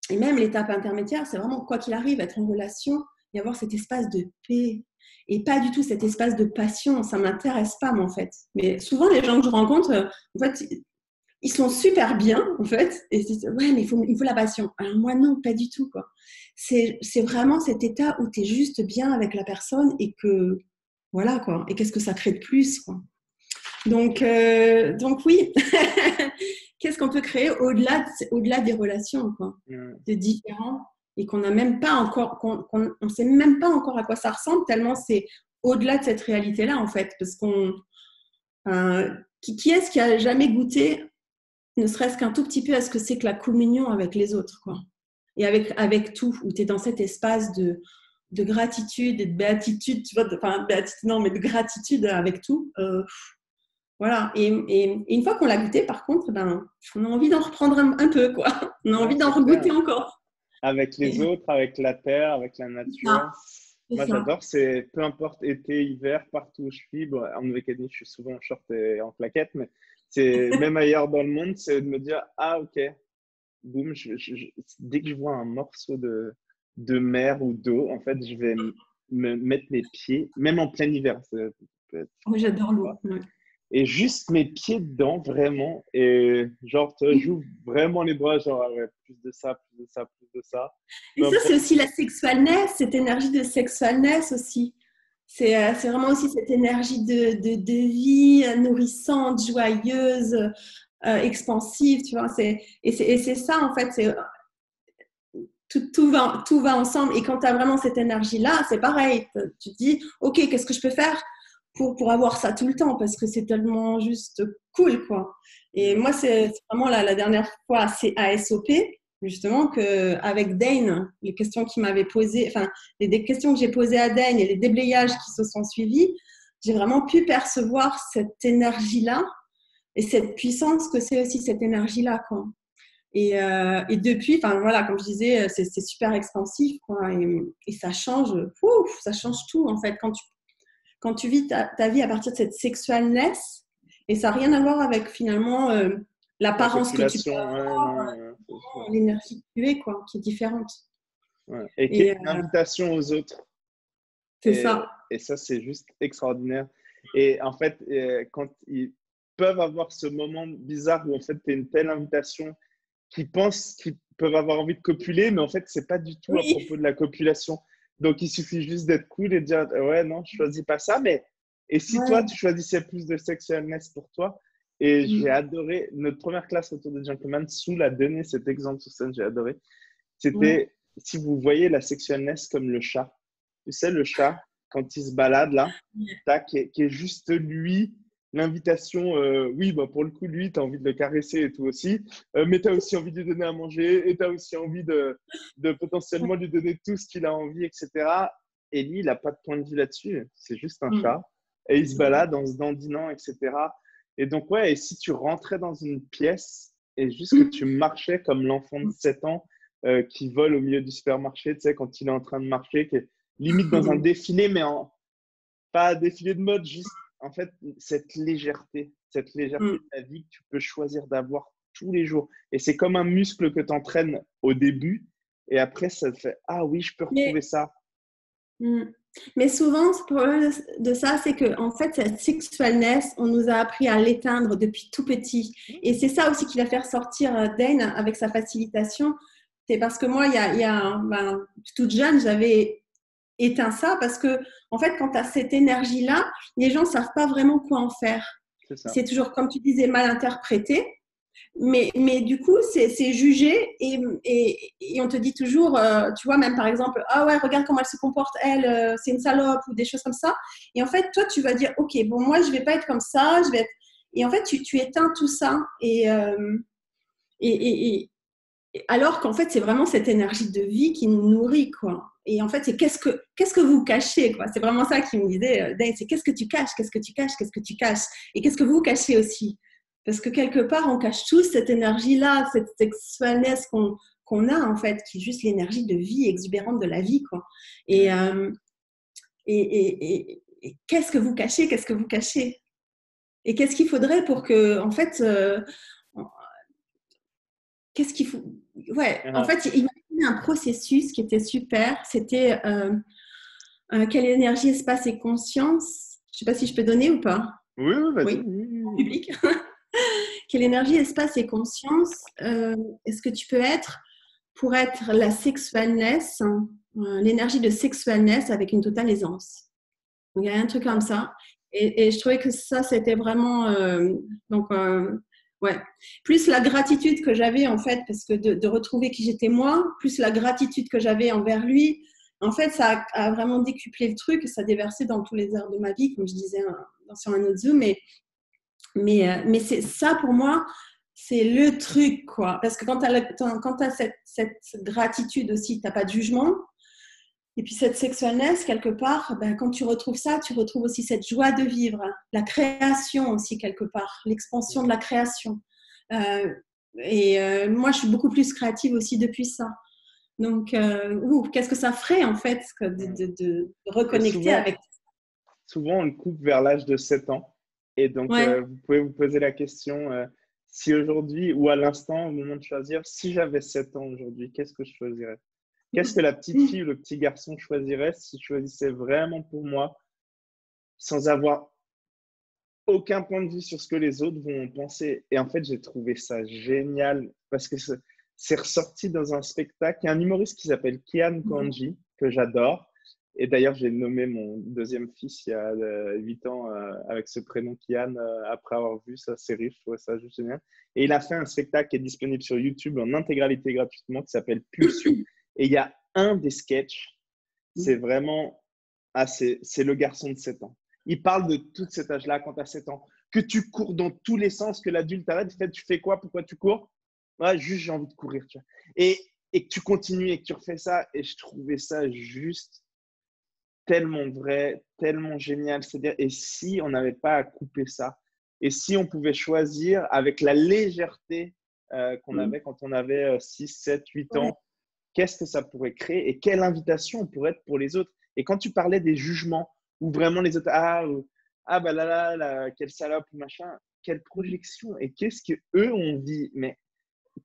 Speaker 2: et même l'étape intermédiaire, c'est vraiment, quoi qu'il arrive, être en relation et avoir cet espace de paix. Et pas du tout cet espace de passion. Ça ne m'intéresse pas, moi, en fait. Mais souvent, les gens que je rencontre, en fait, ils sont super bien, en fait. Et ils disent, ouais, mais il faut la passion. Alors moi, non, pas du tout, quoi. C'est vraiment cet état où tu es juste bien avec la personne et que, voilà, quoi. Et qu'est-ce que ça crée de plus, quoi. Donc oui, qu'est-ce qu'on peut créer au-delà des relations, quoi, de différents, et qu'on n'a même pas encore, on sait même pas encore à quoi ça ressemble, tellement c'est au-delà de cette réalité-là, en fait, parce qui est-ce qui a jamais goûté, ne serait-ce qu'un tout petit peu, à ce que c'est que la communion avec les autres, quoi, et avec tout, où tu es dans cet espace de gratitude et de béatitude, tu vois, enfin, béatitude, non, mais de gratitude avec tout. Voilà. Et une fois qu'on l'a goûté, par contre, ben, on a envie d'en reprendre un peu, quoi. On a envie d'en regoûter encore.
Speaker 1: Avec les autres, avec la terre, avec la nature. Moi, j'adore, c'est peu importe été, hiver, partout où je suis. Bon, en Nouvelle-Calédonie, je suis souvent en short et en claquette, mais c'est même ailleurs dans le monde, c'est de me dire, ah, ok, boum, dès que je vois un morceau de mer ou d'eau, en fait, je vais me mettre mes pieds, même en plein hiver.
Speaker 2: Oui, j'adore l'eau. Ouais.
Speaker 1: Et juste mes pieds dedans, vraiment. Et genre, j'ouvre vraiment les bras, genre, ouais, plus de ça, plus de ça, plus de ça.
Speaker 2: Et ça, c'est aussi la sexualness, cette énergie de sexualness aussi. C'est vraiment aussi cette énergie de vie nourrissante, joyeuse, expansive, tu vois. Et c'est ça, en fait, tout va ensemble. Et quand tu as vraiment cette énergie-là, c'est pareil. Tu te dis, OK, qu'est-ce que je peux faire pour avoir ça tout le temps? Parce que c'est tellement juste cool, quoi. Et moi, c'est vraiment la dernière fois, c'est à SOP, justement, qu'avec Dane, les questions qu'il m'avait posées, enfin, les questions que j'ai posées à Dane et les déblayages qui se sont suivis, j'ai vraiment pu percevoir cette énergie-là et cette puissance que c'est aussi cette énergie-là, quoi. Et depuis, enfin voilà, comme je disais, c'est super expansif, quoi, et ça change tout en fait. Quand tu vis ta vie à partir de cette sexualness, et ça n'a rien à voir avec finalement l'apparence que tu peux avoir, l'énergie que tu es, quoi, qui est différente.
Speaker 1: Ouais. Et qui est une invitation aux autres.
Speaker 2: C'est ça.
Speaker 1: Et ça, c'est juste extraordinaire. Et en fait, quand ils peuvent avoir ce moment bizarre où en fait, tu es une telle invitation qui pensent qu'ils peuvent avoir envie de copuler, mais en fait, c'est pas du tout à propos de la copulation. Donc, il suffit juste d'être cool et de dire ouais, non, je choisis pas ça. Mais et si toi, tu choisissais plus de sexualness pour toi? Et j'ai adoré notre première classe autour des gentlemen. Soul a donné cet exemple sur scène, j'ai adoré. C'était si vous voyez la sexualness comme le chat. Tu sais, le chat, quand il se balade là, qui est juste lui. L'invitation, oui, bah pour le coup, lui, tu as envie de le caresser et tout aussi, mais tu as aussi envie de lui donner à manger et tu as aussi envie de potentiellement lui donner tout ce qu'il a envie, etc. Et lui, il n'a pas de point de vue là-dessus, c'est juste un chat. Et il se balade en se dandinant, etc. Et donc, ouais, et si tu rentrais dans une pièce et juste que tu marchais comme l'enfant de 7 ans qui vole au milieu du supermarché, tu sais, quand il est en train de marcher, qui est limite dans un défilé, mais pas un défilé de mode, juste en fait, cette légèreté de ta vie que tu peux choisir d'avoir tous les jours. Et c'est comme un muscle que tu entraînes au début et après, ça te fait « Ah oui, je peux retrouver ça ».
Speaker 2: Mais souvent, le problème de ça, c'est qu'en fait, cette sexualness, on nous a appris à l'éteindre depuis tout petit. Et c'est ça aussi qui va faire sortir Dane avec sa facilitation. C'est parce que moi, toute jeune, j'avais éteint ça parce que, en fait, quand tu as cette énergie-là, les gens ne savent pas vraiment quoi en faire. C'est toujours, comme tu disais, mal interprété. Mais du coup, c'est jugé et on te dit toujours, tu vois, même par exemple, ah ouais, regarde comment elle se comporte, elle, c'est une salope ou des choses comme ça. Et en fait, toi, tu vas dire, ok, bon, moi, je vais pas être comme ça, je vais être. Et en fait, tu éteins tout ça et alors qu'en fait, c'est vraiment cette énergie de vie qui nous nourrit, quoi. Et en fait, c'est qu'est-ce que vous cachez, quoi. C'est vraiment ça qu'il me disait, Dave, c'est qu'est-ce que tu caches, qu'est-ce que tu caches, qu'est-ce que tu caches, et qu'est-ce que vous cachez aussi. Parce que quelque part, on cache tous cette énergie-là, cette sexualness qu'on a, en fait, qui est juste l'énergie de vie exubérante de la vie, quoi. Et qu'est-ce que vous cachez, qu'est-ce que vous cachez? Et qu'est-ce qu'il faudrait pour que, en fait, qu'est-ce qu'il faut? Ouais, en fait, il m'a donné un processus qui était super. C'était quelle énergie, espace et conscience. Je ne sais pas si je peux donner ou pas.
Speaker 1: Oui, vas-y.
Speaker 2: Oui, en public. Quelle énergie, espace et conscience est-ce que tu peux être pour être la sexualness, l'énergie de sexualness avec une totale aisance. Donc, il y a un truc comme ça. Et je trouvais que ça, c'était vraiment… donc, ouais. Plus la gratitude que j'avais, en fait, parce que de retrouver qui j'étais moi, plus la gratitude que j'avais envers lui, en fait, ça a vraiment décuplé le truc, ça a déversé dans tous les heures de ma vie, comme je disais sur un autre Zoom. Mais c'est ça, pour moi, c'est le truc, quoi. Parce que quand tu as cette gratitude aussi, tu n'as pas de jugement. Et puis cette sexualness, quelque part, ben, quand tu retrouves ça, tu retrouves aussi cette joie de vivre, la création aussi, quelque part, l'expansion de la création. Moi, je suis beaucoup plus créative aussi depuis ça. Donc, qu'est-ce que ça ferait, en fait, de reconnecter avec…
Speaker 1: Souvent, on le coupe vers l'âge de 7 ans. Et donc,
Speaker 2: Ouais.
Speaker 1: vous pouvez vous poser la question, si aujourd'hui ou à l'instant, au moment de choisir, si j'avais 7 ans aujourd'hui, qu'est-ce que je choisirais? Qu'est-ce que la petite fille ou le petit garçon choisirait si je choisissais vraiment pour moi, sans avoir aucun point de vue sur ce que les autres vont penser? Et en fait, j'ai trouvé ça génial parce que c'est ressorti dans un spectacle. Il y a un humoriste qui s'appelle Kian Kouandji, que j'adore. Et d'ailleurs, j'ai nommé mon deuxième fils il y a 8 ans avec ce prénom Kian après avoir vu sa série. Je trouvais ça juste génial. Et il a fait un spectacle qui est disponible sur YouTube en intégralité gratuitement qui s'appelle Pulsion. Et il y a un des sketchs, c'est vraiment… Ah, c'est le garçon de 7 ans. Il parle de tout cet âge-là quand tu as 7 ans. Que tu cours dans tous les sens, que l'adulte t'arrête, tu fais quoi? Pourquoi tu cours? Ouais, juste j'ai envie de courir. Tu vois. Et que tu continues et que tu refais ça. Et je trouvais ça juste tellement vrai, tellement génial. C'est-à-dire, et si on n'avait pas à couper ça? Et si on pouvait choisir avec la légèreté qu'on avait quand on avait 6, 7, 8 ans, qu'est-ce que ça pourrait créer et quelle invitation on pourrait être pour les autres? Et quand tu parlais des jugements, où vraiment les autres, bah là, quelle salope ou machin, quelle projection et qu'est-ce qu'eux ont dit? Mais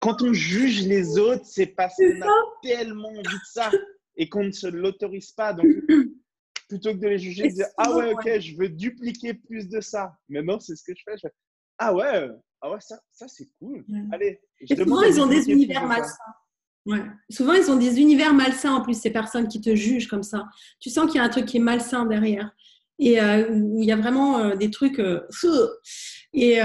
Speaker 1: quand on juge les autres, c'est parce qu'on a tellement envie de ça et qu'on ne se l'autorise pas. Donc, plutôt que de les juger, de dire ah ouais, ok, je veux dupliquer plus de ça. Maintenant, c'est ce que je fais. Je fais ah ouais, ça c'est cool. Allez, je demande
Speaker 2: souvent,
Speaker 1: à
Speaker 2: ils ont des
Speaker 1: dupliquer plus
Speaker 2: univers
Speaker 1: de ça.
Speaker 2: malsains. Ouais. Souvent, ils ont des univers malsains en plus, ces personnes qui te jugent comme ça. Tu sens qu'il y a un truc qui est malsain derrière. Et où il y a vraiment des trucs. Et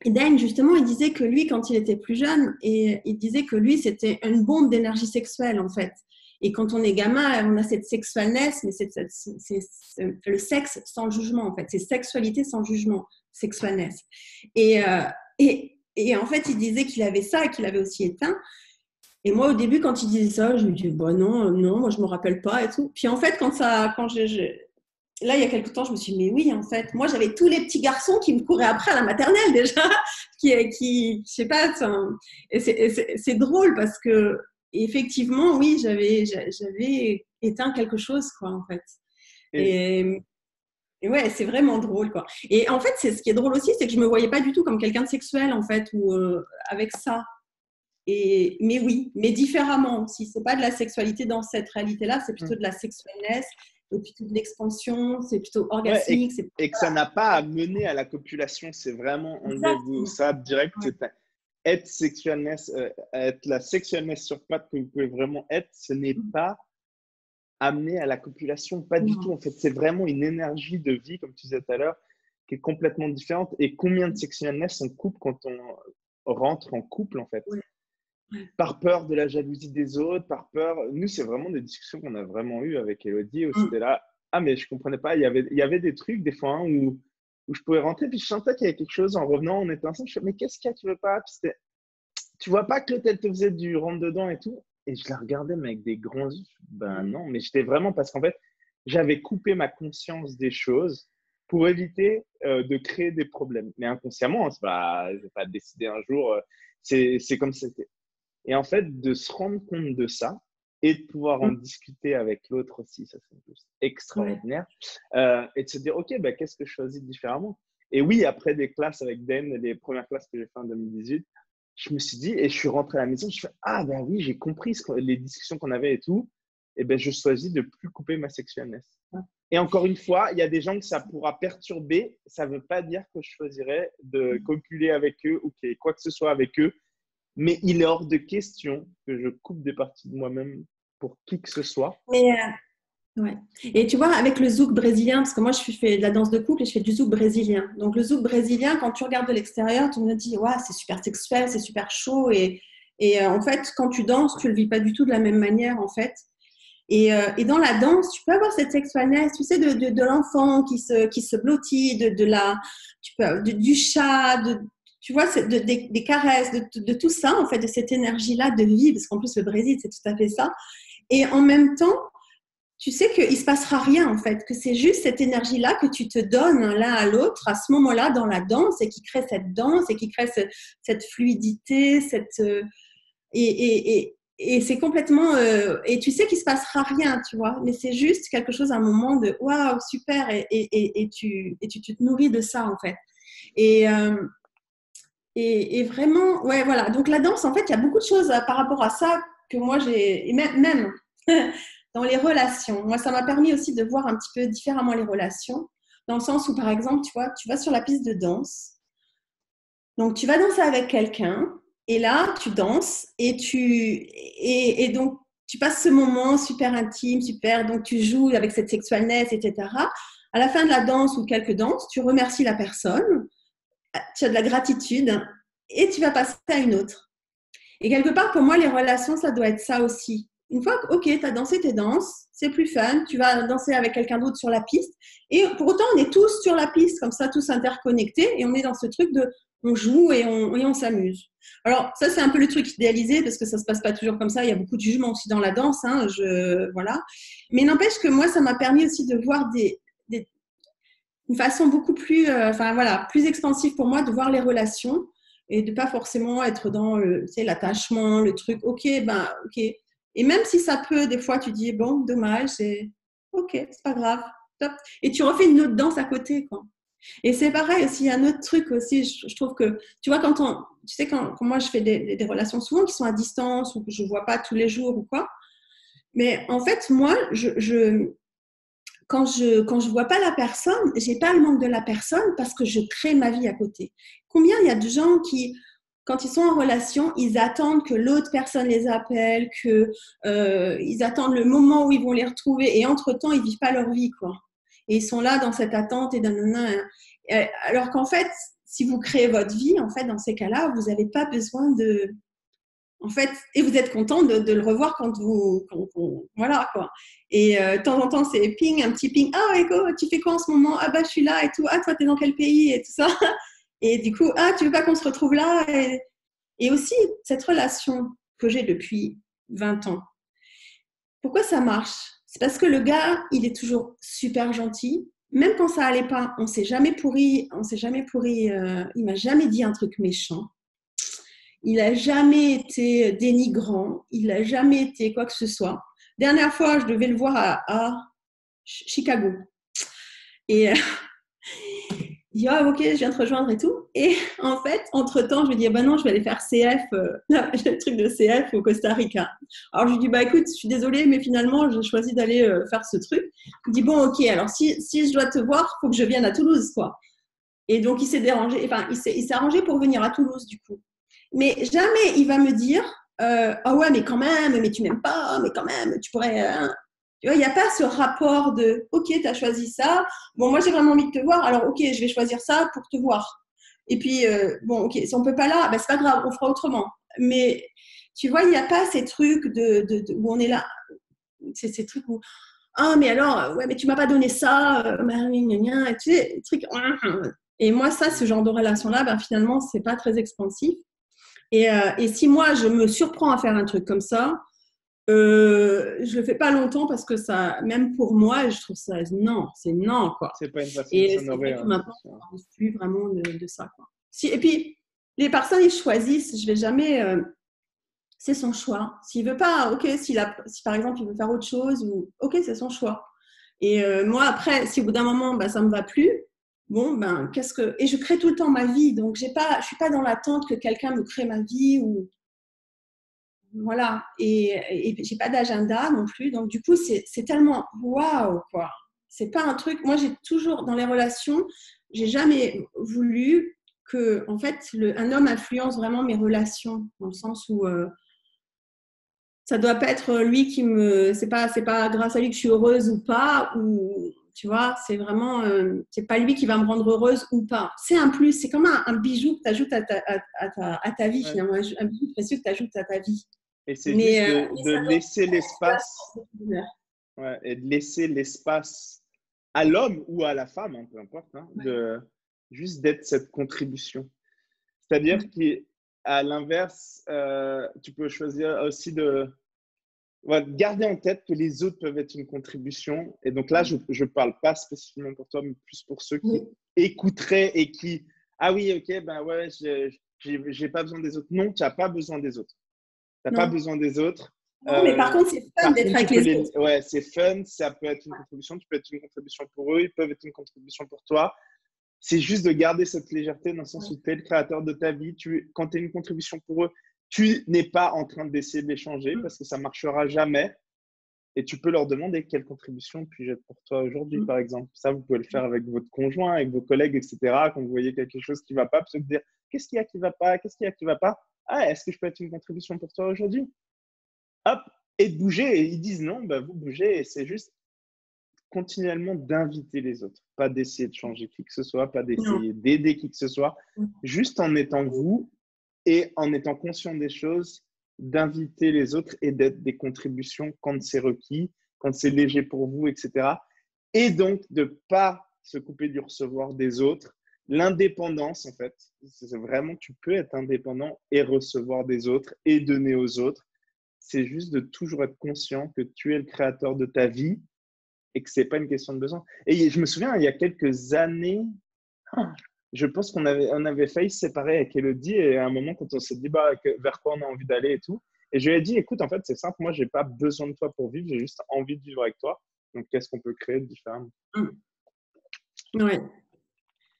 Speaker 2: Dan, justement, il disait que lui, quand il était plus jeune, et il disait que lui, c'était une bombe d'énergie sexuelle, en fait. Et quand on est gamin, on a cette sexualness, mais c'est le sexe sans jugement, en fait. C'est sexualité sans jugement, sexualness. Et en fait, il disait qu'il avait ça et qu'il avait aussi éteint. Et moi, au début, quand il disait ça, je me disais, bah non, moi, je me rappelle pas et tout. Puis en fait, là, il y a quelque temps, je me suis dit, mais oui, en fait, moi, j'avais tous les petits garçons qui me couraient après à la maternelle déjà, je sais pas, et c'est drôle parce que effectivement, oui, j'avais éteint quelque chose, quoi, en fait. Et ouais, c'est vraiment drôle, quoi. Et en fait, ce qui est drôle aussi, c'est que je me voyais pas du tout comme quelqu'un de sexuel, en fait, ou avec ça. Mais oui, mais différemment aussi. C'est pas de la sexualité dans cette réalité-là, c'est plutôt de la sexualness, et plutôt de l'expansion, c'est plutôt orgasmique.
Speaker 1: Et que ça n'a pas à mener à la copulation, c'est vraiment enlevez-vous ça direct. Ouais. Être sexualness, être la sexualness sur pattes que vous pouvez vraiment être, ce n'est pas amené à la copulation, pas du tout. En fait, c'est vraiment une énergie de vie, comme tu disais tout à l'heure, qui est complètement différente. Et combien de sexualness on coupe quand on rentre en couple, en fait? Par peur de la jalousie des autres, par peur… Nous, c'est vraiment des discussions qu'on a vraiment eues avec Elodie, où c'était là, mais je comprenais pas, il y avait des trucs, des fois, où je pouvais rentrer, puis je sentais qu'il y avait quelque chose en revenant, on était ensemble, je disais, mais qu'est-ce qu'il y a, tu veux pas? Puis tu vois pas que l'autre, elle te faisait du rentre-dedans et tout? Et je la regardais, mais avec des grands yeux, ben non, mais j'étais vraiment, parce qu'en fait, j'avais coupé ma conscience des choses pour éviter de créer des problèmes. Mais inconsciemment, je vais pas décider un jour, c'est comme c'était. Et en fait, de se rendre compte de ça et de pouvoir en discuter avec l'autre aussi, ça c'est juste extraordinaire. Et de se dire, OK, qu'est-ce que je choisis différemment? Et oui, après des classes avec Dan, les premières classes que j'ai fait en 2018, je me suis dit, et je suis rentré à la maison, je fais, oui, j'ai compris les discussions qu'on avait et tout. Et je choisis de plus couper ma sexualness. Et encore une fois, il y a des gens que ça pourra perturber. Ça ne veut pas dire que je choisirais de copuler avec eux ou quoi que ce soit avec eux. Mais il est hors de question que je coupe des parties de moi-même pour qui que ce soit.
Speaker 2: Ouais. Et tu vois, avec le zouk brésilien, parce que moi, je fais de la danse de couple et je fais du zouk brésilien. Donc, le zouk brésilien, quand tu regardes de l'extérieur, tu me dis, ouais, c'est super sexuel, c'est super chaud. Et en fait, quand tu danses, tu le vis pas du tout de la même manière, en fait. Et dans la danse, tu peux avoir cette sexualness, tu sais, de l'enfant qui se blottit, du chat, tu vois, des caresses, de tout ça, en fait, de cette énergie-là de vie, parce qu'en plus, le Brésil, c'est tout à fait ça. Et en même temps, tu sais qu'il ne se passera rien, en fait, que c'est juste cette énergie-là que tu te donnes l'un à l'autre à ce moment-là dans la danse et qui crée cette danse et qui crée cette fluidité, et c'est complètement. Et tu sais qu'il ne se passera rien, tu vois, mais c'est juste quelque chose, un moment de waouh, super, et tu te nourris de ça, en fait. Et, euh, et vraiment, ouais, voilà. Donc la danse, en fait, il y a beaucoup de choses par rapport à ça que moi j'ai, et même dans les relations. Moi, ça m'a permis aussi de voir un petit peu différemment les relations, dans le sens où, par exemple, tu vois, tu vas sur la piste de danse, donc tu vas danser avec quelqu'un, et là, tu danses, et donc tu passes ce moment super intime, super, donc tu joues avec cette sexualness, etc. À la fin de la danse ou quelques danses, tu remercies la personne, tu as de la gratitude, et tu vas passer à une autre. Et quelque part, pour moi, les relations, ça doit être ça aussi. Une fois que, ok, tu as dansé tes danses, c'est plus fun, tu vas danser avec quelqu'un d'autre sur la piste. Et pour autant, on est tous sur la piste, comme ça, tous interconnectés. Et on est dans ce truc de, on joue et on s'amuse. Alors, ça, c'est un peu le truc idéalisé, parce que ça ne se passe pas toujours comme ça. Il y a beaucoup de jugements aussi dans la danse. Hein, voilà. Mais n'empêche que moi, ça m'a permis aussi de voir une façon beaucoup plus, enfin voilà, plus expansive pour moi de voir les relations et de pas forcément être dans tu sais, l'attachement, le truc. Ok, ben ok. Et même si ça peut, des fois, tu dis bon, dommage, c'est ok, c'est pas grave, top. Et tu refais une autre danse à côté, quoi. Et c'est pareil aussi, il y a un autre truc aussi. Je trouve que, tu vois, tu sais, quand moi je fais des relations souvent qui sont à distance ou que je vois pas tous les jours ou quoi. Mais en fait, moi, quand je vois pas la personne, j'ai pas le manque de la personne parce que je crée ma vie à côté. Combien il y a de gens qui, quand ils sont en relation, ils attendent que l'autre personne les appelle, ils attendent le moment où ils vont les retrouver, et entre-temps, ils vivent pas leur vie, quoi. Et ils sont là dans cette attente et alors qu'en fait, si vous créez votre vie, en fait, dans ces cas-là, vous n'avez pas besoin en fait, et vous êtes content de le revoir voilà, quoi. Et de temps en temps, c'est ping, un petit ping. Ah, Ego, tu fais quoi en ce moment? Ah, bah, je suis là et tout. Ah, toi, t'es dans quel pays? Et tout ça. Et du coup, ah, tu veux pas qu'on se retrouve là? Et aussi, cette relation que j'ai depuis 20 ans, pourquoi ça marche? C'est parce que le gars, il est toujours super gentil. Même quand ça allait pas, on s'est jamais pourri, il m'a jamais dit un truc méchant. Il n'a jamais été dénigrant, il n'a jamais été quoi que ce soit. Dernière fois, je devais le voir à Chicago. Et il dit, ah, ok, je viens te rejoindre et tout. Et en fait, entre-temps, je lui dis, bah non, je vais aller faire CF, le truc de CF au Costa Rica. Alors, je lui dis, bah écoute, je suis désolée, mais finalement, j'ai choisi d'aller faire ce truc. Il dit, bon, ok, alors si je dois te voir, il faut que je vienne à Toulouse, quoi. Et donc, il s'est dérangé, enfin, il s'est arrangé pour venir à Toulouse, du coup. Mais jamais il va me dire ah ouais, mais quand même, mais tu m'aimes pas, mais quand même, tu pourrais. Tu vois, il n'y a pas ce rapport de ok, tu as choisi ça. Bon, moi j'ai vraiment envie de te voir, alors ok, je vais choisir ça pour te voir. Et puis, bon, ok, si on peut pas là, ben, c'est pas grave, on fera autrement. Mais tu vois, il n'y a pas ces trucs où on est là. C'est ces trucs où ah, mais alors, ouais, mais tu m'as pas donné ça, tu sais, les trucs. Et moi, ça, ce genre de relation-là, ben, finalement, c'est pas très expansif. Et si moi, je me surprends à faire un truc comme ça, je le fais pas longtemps parce que ça, même pour moi, je trouve ça, non, c'est non, quoi.
Speaker 1: C'est pas une façon de
Speaker 2: Et c'est
Speaker 1: s'honorer,
Speaker 2: vrai que
Speaker 1: ouais,
Speaker 2: maintenant,
Speaker 1: c'est sûr.
Speaker 2: je ne pense plus vraiment de ça, quoi. Et puis, les personnes, ils choisissent, je vais jamais, c'est son choix. S'il veut pas, ok, si par exemple, il veut faire autre chose, ok, c'est son choix. Et moi, après, si au bout d'un moment, bah, ça me va plus, bon, ben, et je crée tout le temps ma vie, donc je suis pas dans l'attente que quelqu'un me crée ma vie ou voilà. Et j'ai pas d'agenda non plus, donc du coup, c'est tellement waouh, quoi. C'est pas un truc. Moi, j'ai toujours dans les relations, j'ai jamais voulu que, en fait, un homme influence vraiment mes relations, dans le sens où ça doit pas être lui qui me, c'est pas grâce à lui que je suis heureuse ou pas, ou tu vois, c'est vraiment, c'est pas lui qui va me rendre heureuse ou pas. C'est un plus, c'est comme un bijou que tu ajoutes à ta vie
Speaker 1: Ouais.
Speaker 2: finalement, un bijou précieux que tu ajoutes à ta vie.
Speaker 1: Et c'est
Speaker 2: Mais,
Speaker 1: juste
Speaker 2: mais
Speaker 1: de
Speaker 2: ça doit
Speaker 1: laisser
Speaker 2: être place
Speaker 1: l'espace,
Speaker 2: pour cette douleur.
Speaker 1: ouais, et de laisser l'espace à l'homme ou à la femme, hein, peu importe, hein, de juste d'être cette contribution. C'est-à-dire qu'à l'inverse, tu peux choisir aussi de ouais, garder en tête que les autres peuvent être une contribution. Et donc là, je ne parle pas spécifiquement pour toi, mais plus pour ceux qui
Speaker 2: Oui.
Speaker 1: écouteraient et qui, ah oui, ok, ben ouais, j'ai pas besoin des autres. Non, tu n'as pas besoin des autres. Tu n'as pas
Speaker 2: Non.
Speaker 1: besoin des autres.
Speaker 2: Non, mais par contre, c'est fun
Speaker 1: Par
Speaker 2: d'être
Speaker 1: contre, tu
Speaker 2: avec
Speaker 1: peux
Speaker 2: les autres.
Speaker 1: ouais, c'est fun, ça peut être une contribution, tu peux être une contribution pour eux, ils peuvent être une contribution pour toi. C'est juste de garder cette légèreté dans le sens où tu es le créateur de ta vie. Quand tu es une contribution pour eux, tu n'es pas en train d'essayer de les changer parce que ça ne marchera jamais. Et tu peux leur demander quelle contribution puis-je être pour toi aujourd'hui, par exemple. Ça, vous pouvez le faire avec votre conjoint, avec vos collègues, etc. Quand vous voyez quelque chose qui ne va pas, plutôt que de dire qu'est-ce qu'il y a qui ne va pas, qu'est-ce qu'il y a qui ne va pas. Ah, est-ce que je peux être une contribution pour toi aujourd'hui? Hop, et de bouger. Et ils disent non, bah, vous bougez. Et c'est juste continuellement d'inviter les autres, pas d'essayer de changer qui que ce soit, pas
Speaker 2: Non.
Speaker 1: d'essayer d'aider qui que ce soit, juste en étant vous et en étant conscient des choses, d'inviter les autres et d'être des contributions quand c'est requis, quand c'est léger pour vous, etc. Et donc de ne pas se couper du recevoir des autres. L'indépendance, en fait, c'est vraiment, tu peux être indépendant et recevoir des autres et donner aux autres. C'est juste de toujours être conscient que tu es le créateur de ta vie et que ce n'est pas une question de besoin. Et je me souviens, il y a quelques années, je pense on avait failli se séparer avec Elodie et à un moment, quand on s'est dit bah, vers quoi on a envie d'aller et tout, et je lui ai dit, écoute, en fait, c'est simple, moi, je n'ai pas besoin de toi pour vivre, j'ai juste envie de vivre avec toi. Donc, qu'est-ce qu'on peut créer de différent?
Speaker 2: Ouais.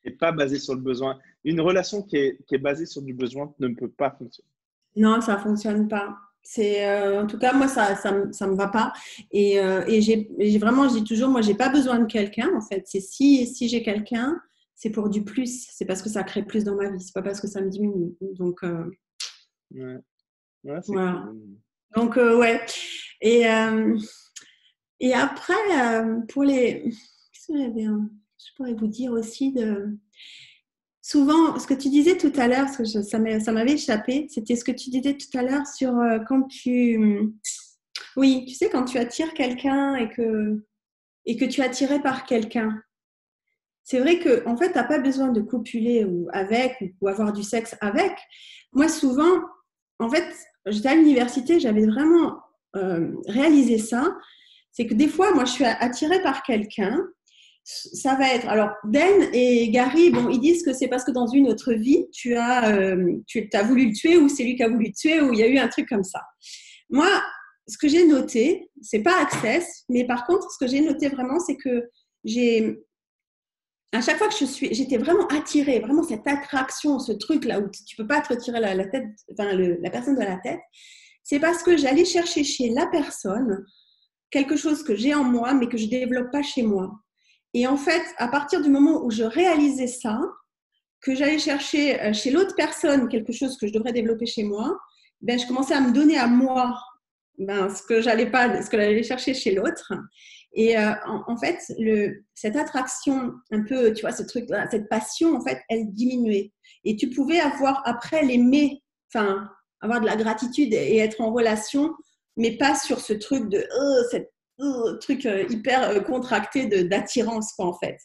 Speaker 1: Et pas basé sur le besoin. Une relation qui est basée sur du besoin ne peut pas fonctionner.
Speaker 2: Non, ça fonctionne pas. C'est, en tout cas, moi, ça me va pas. Et vraiment, je dis toujours, moi, j'ai pas besoin de quelqu'un, en fait. C'est si j'ai quelqu'un, c'est pour du plus. C'est parce que ça crée plus dans ma vie. C'est pas parce que ça me diminue. Donc,
Speaker 1: Ouais, ouais c'est
Speaker 2: voilà.
Speaker 1: cool.
Speaker 2: Donc, ouais. Et, euh, et après, pour les. Qu'est-ce que j'avais, je pourrais vous dire aussi de. Souvent, ce que tu disais tout à l'heure, parce que ça m'avait échappé, c'était ce que tu disais tout à l'heure sur quand tu. Oui, tu sais, quand tu attires quelqu'un et que tu es attiré par quelqu'un. C'est vrai que en fait, tu n'as pas besoin de copuler ou avec ou avoir du sexe avec. Moi, souvent, en fait, j'étais à l'université, j'avais vraiment réalisé ça. C'est que des fois, moi, je suis attirée par quelqu'un. Ça va être. Alors, Dan et Gary, bon, ils disent que c'est parce que dans une autre vie, tu as voulu le tuer ou c'est lui qui a voulu le tuer ou il y a eu un truc comme ça. Moi, ce que j'ai noté, c'est pas Access, mais par contre, ce que j'ai noté vraiment, c'est que à chaque fois que j'étais vraiment attirée, vraiment cette attraction, ce truc là où tu peux pas te retirer la tête, enfin la personne de la tête, c'est parce que j'allais chercher chez la personne quelque chose que j'ai en moi, mais que je développe pas chez moi. Et en fait, à partir du moment où je réalisais ça, que j'allais chercher chez l'autre personne quelque chose que je devrais développer chez moi, ben, je commençais à me donner à moi ce que j'allais chercher chez l'autre. Et en fait, cette attraction, un peu, tu vois, ce truc-là, cette passion, en fait, elle diminuait. Et tu pouvais avoir après l'aimer, enfin, avoir de la gratitude et être en relation, mais pas sur ce truc de cette truc hyper contracté d'attirance, quoi, en fait.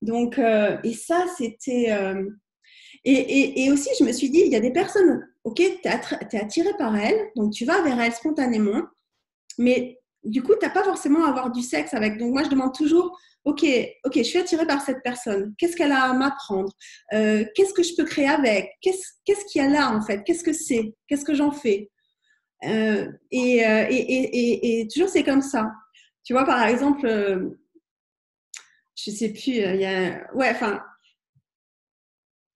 Speaker 2: Donc, et ça, c'était. Et aussi, je me suis dit, il y a des personnes, ok, tu es attiré par elles, donc tu vas vers elles spontanément, mais du coup, tu n'as pas forcément à avoir du sexe avec. Donc, moi, je demande toujours, ok, je suis attirée par cette personne. Qu'est-ce qu'elle a à m'apprendre? Qu'est-ce que je peux créer avec? Qu'est-ce qu'il y a là, en fait? Qu'est-ce que c'est? Qu'est-ce que j'en fais? Et toujours, c'est comme ça. Tu vois, par exemple, je sais plus, il y a. Ouais, enfin.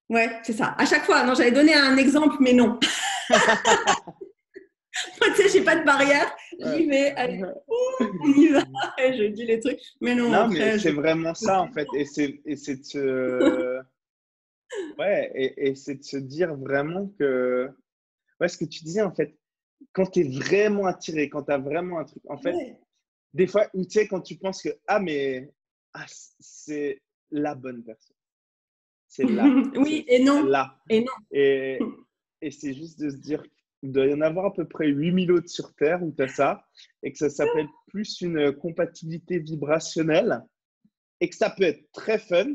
Speaker 2: Ouais, c'est ça. À chaque fois, non, j'avais donné un exemple, mais non. Moi, tu sais, j'ai pas de barrière. J'y vais, allez, on y va. Et je dis les trucs. Mais non,
Speaker 1: Non, mais
Speaker 2: après,
Speaker 1: c'est vraiment ça, en fait. Et c'est de se... Ouais, et c'est de se dire vraiment que... Ouais, ce que tu disais, en fait, quand tu es vraiment attiré, quand tu as vraiment un truc, en fait,
Speaker 2: Ouais.
Speaker 1: des fois, ou tu sais, quand tu penses que, c'est la bonne personne. C'est là.
Speaker 2: Oui
Speaker 1: C'est
Speaker 2: et non.
Speaker 1: là.
Speaker 2: Et non.
Speaker 1: Et, et c'est juste de se dire qu'il doit y en avoir à peu près 8000 autres sur Terre où tu as ça, et que ça s'appelle plus une compatibilité vibrationnelle, et que ça peut être très fun,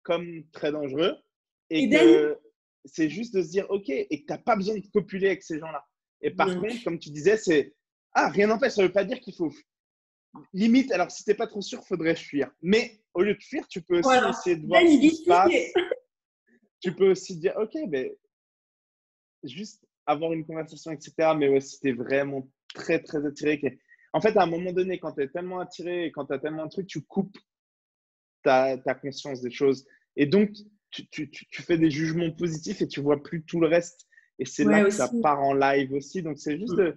Speaker 1: comme très dangereux, et
Speaker 2: Eden?
Speaker 1: que c'est juste de se dire, OK, et que tu n'as pas besoin de copuler avec ces gens-là. Et par
Speaker 2: Non.
Speaker 1: contre, comme tu disais, rien n'empêche, ça ne veut pas dire qu'il faut. Limite, alors si tu n'es pas trop sûr, il faudrait fuir. Mais au lieu de fuir, tu peux aussi
Speaker 2: Voilà.
Speaker 1: essayer de voir
Speaker 2: Eden,
Speaker 1: ce
Speaker 2: il
Speaker 1: qui
Speaker 2: dit
Speaker 1: se
Speaker 2: fuyez.
Speaker 1: passe. Tu peux aussi dire, OK, mais juste avoir une conversation, etc. Mais ouais, si tu es vraiment très, très attiré. En fait, à un moment donné, quand tu es tellement attiré et quand tu as tellement de trucs, tu coupes ta conscience des choses. Et donc, tu fais des jugements positifs et tu vois plus tout le reste. Et c'est là
Speaker 2: Ouais,
Speaker 1: que ça
Speaker 2: aussi.
Speaker 1: part en live aussi. Donc, c'est juste de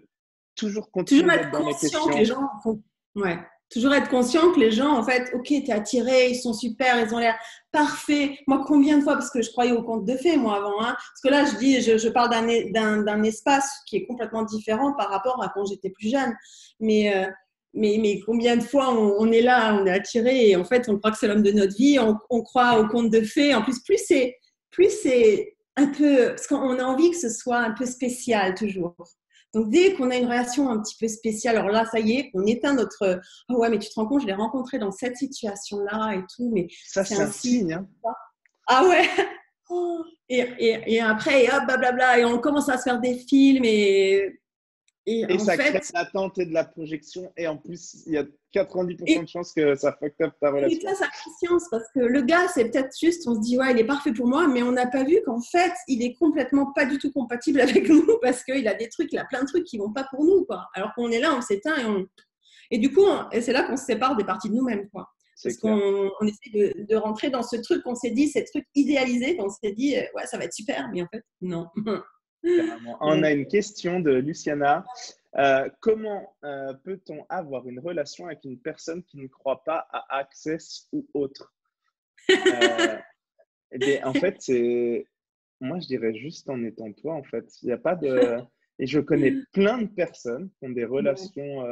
Speaker 1: toujours
Speaker 2: Toujours
Speaker 1: continuer d'être
Speaker 2: être
Speaker 1: dans les
Speaker 2: conscient que les
Speaker 1: questions.
Speaker 2: gens font. Ouais. Toujours être conscient que les gens, en fait, ok, t'es attiré, ils sont super, ils ont l'air parfaits. Moi, combien de fois, parce que je croyais au conte de fées, moi, avant, hein, parce que là, je parle d'un espace qui est complètement différent par rapport à quand j'étais plus jeune. Mais, mais combien de fois on est là, on est attiré, et en fait, on croit que c'est l'homme de notre vie, on croit au conte de fées. En plus, plus c'est un peu, parce qu'on a envie que ce soit un peu spécial, toujours. Donc, dès qu'on a une relation un petit peu spéciale, alors là, ça y est, on éteint notre oh ouais, mais tu te rends compte, je l'ai rencontré dans cette situation-là et tout, mais
Speaker 1: Ça,
Speaker 2: c'est
Speaker 1: c'est un
Speaker 2: ainsi.
Speaker 1: signe. Hein.
Speaker 2: Ah ouais. Oh. Et après, hop, blablabla, et on commence à se faire des films, et
Speaker 1: Et
Speaker 2: en
Speaker 1: ça crée de
Speaker 2: fait,
Speaker 1: l'attente et de la projection. Et en plus, il y a 90%
Speaker 2: et,
Speaker 1: de chances que ça fuck up ta
Speaker 2: et
Speaker 1: relation.
Speaker 2: ça, ça a conscience, parce que le gars, c'est peut-être juste, on se dit, ouais, il est parfait pour moi, mais on n'a pas vu qu'en fait, il est complètement pas du tout compatible avec nous, parce qu'il a des trucs, il a plein de trucs qui vont pas pour nous, quoi. Alors qu'on est là, on s'éteint, et du coup, c'est là qu'on se sépare des parties de nous-mêmes, quoi.
Speaker 1: C'est
Speaker 2: Parce
Speaker 1: clair.
Speaker 2: qu'on essaie de rentrer dans ce truc qu'on s'est dit, ces trucs idéalisés, qu'on s'est dit, ouais, ça va être super, mais en fait, non.
Speaker 1: Carrément. On
Speaker 2: Donc,
Speaker 1: a une question de Luciana. Comment peut-on avoir une relation avec une personne qui ne croit pas à Access ou autre? Euh, Eh bien, en fait, moi, je dirais juste en étant toi, en fait. Il n'y a pas de. Et je connais plein de personnes qui ont des
Speaker 2: ouais.
Speaker 1: relations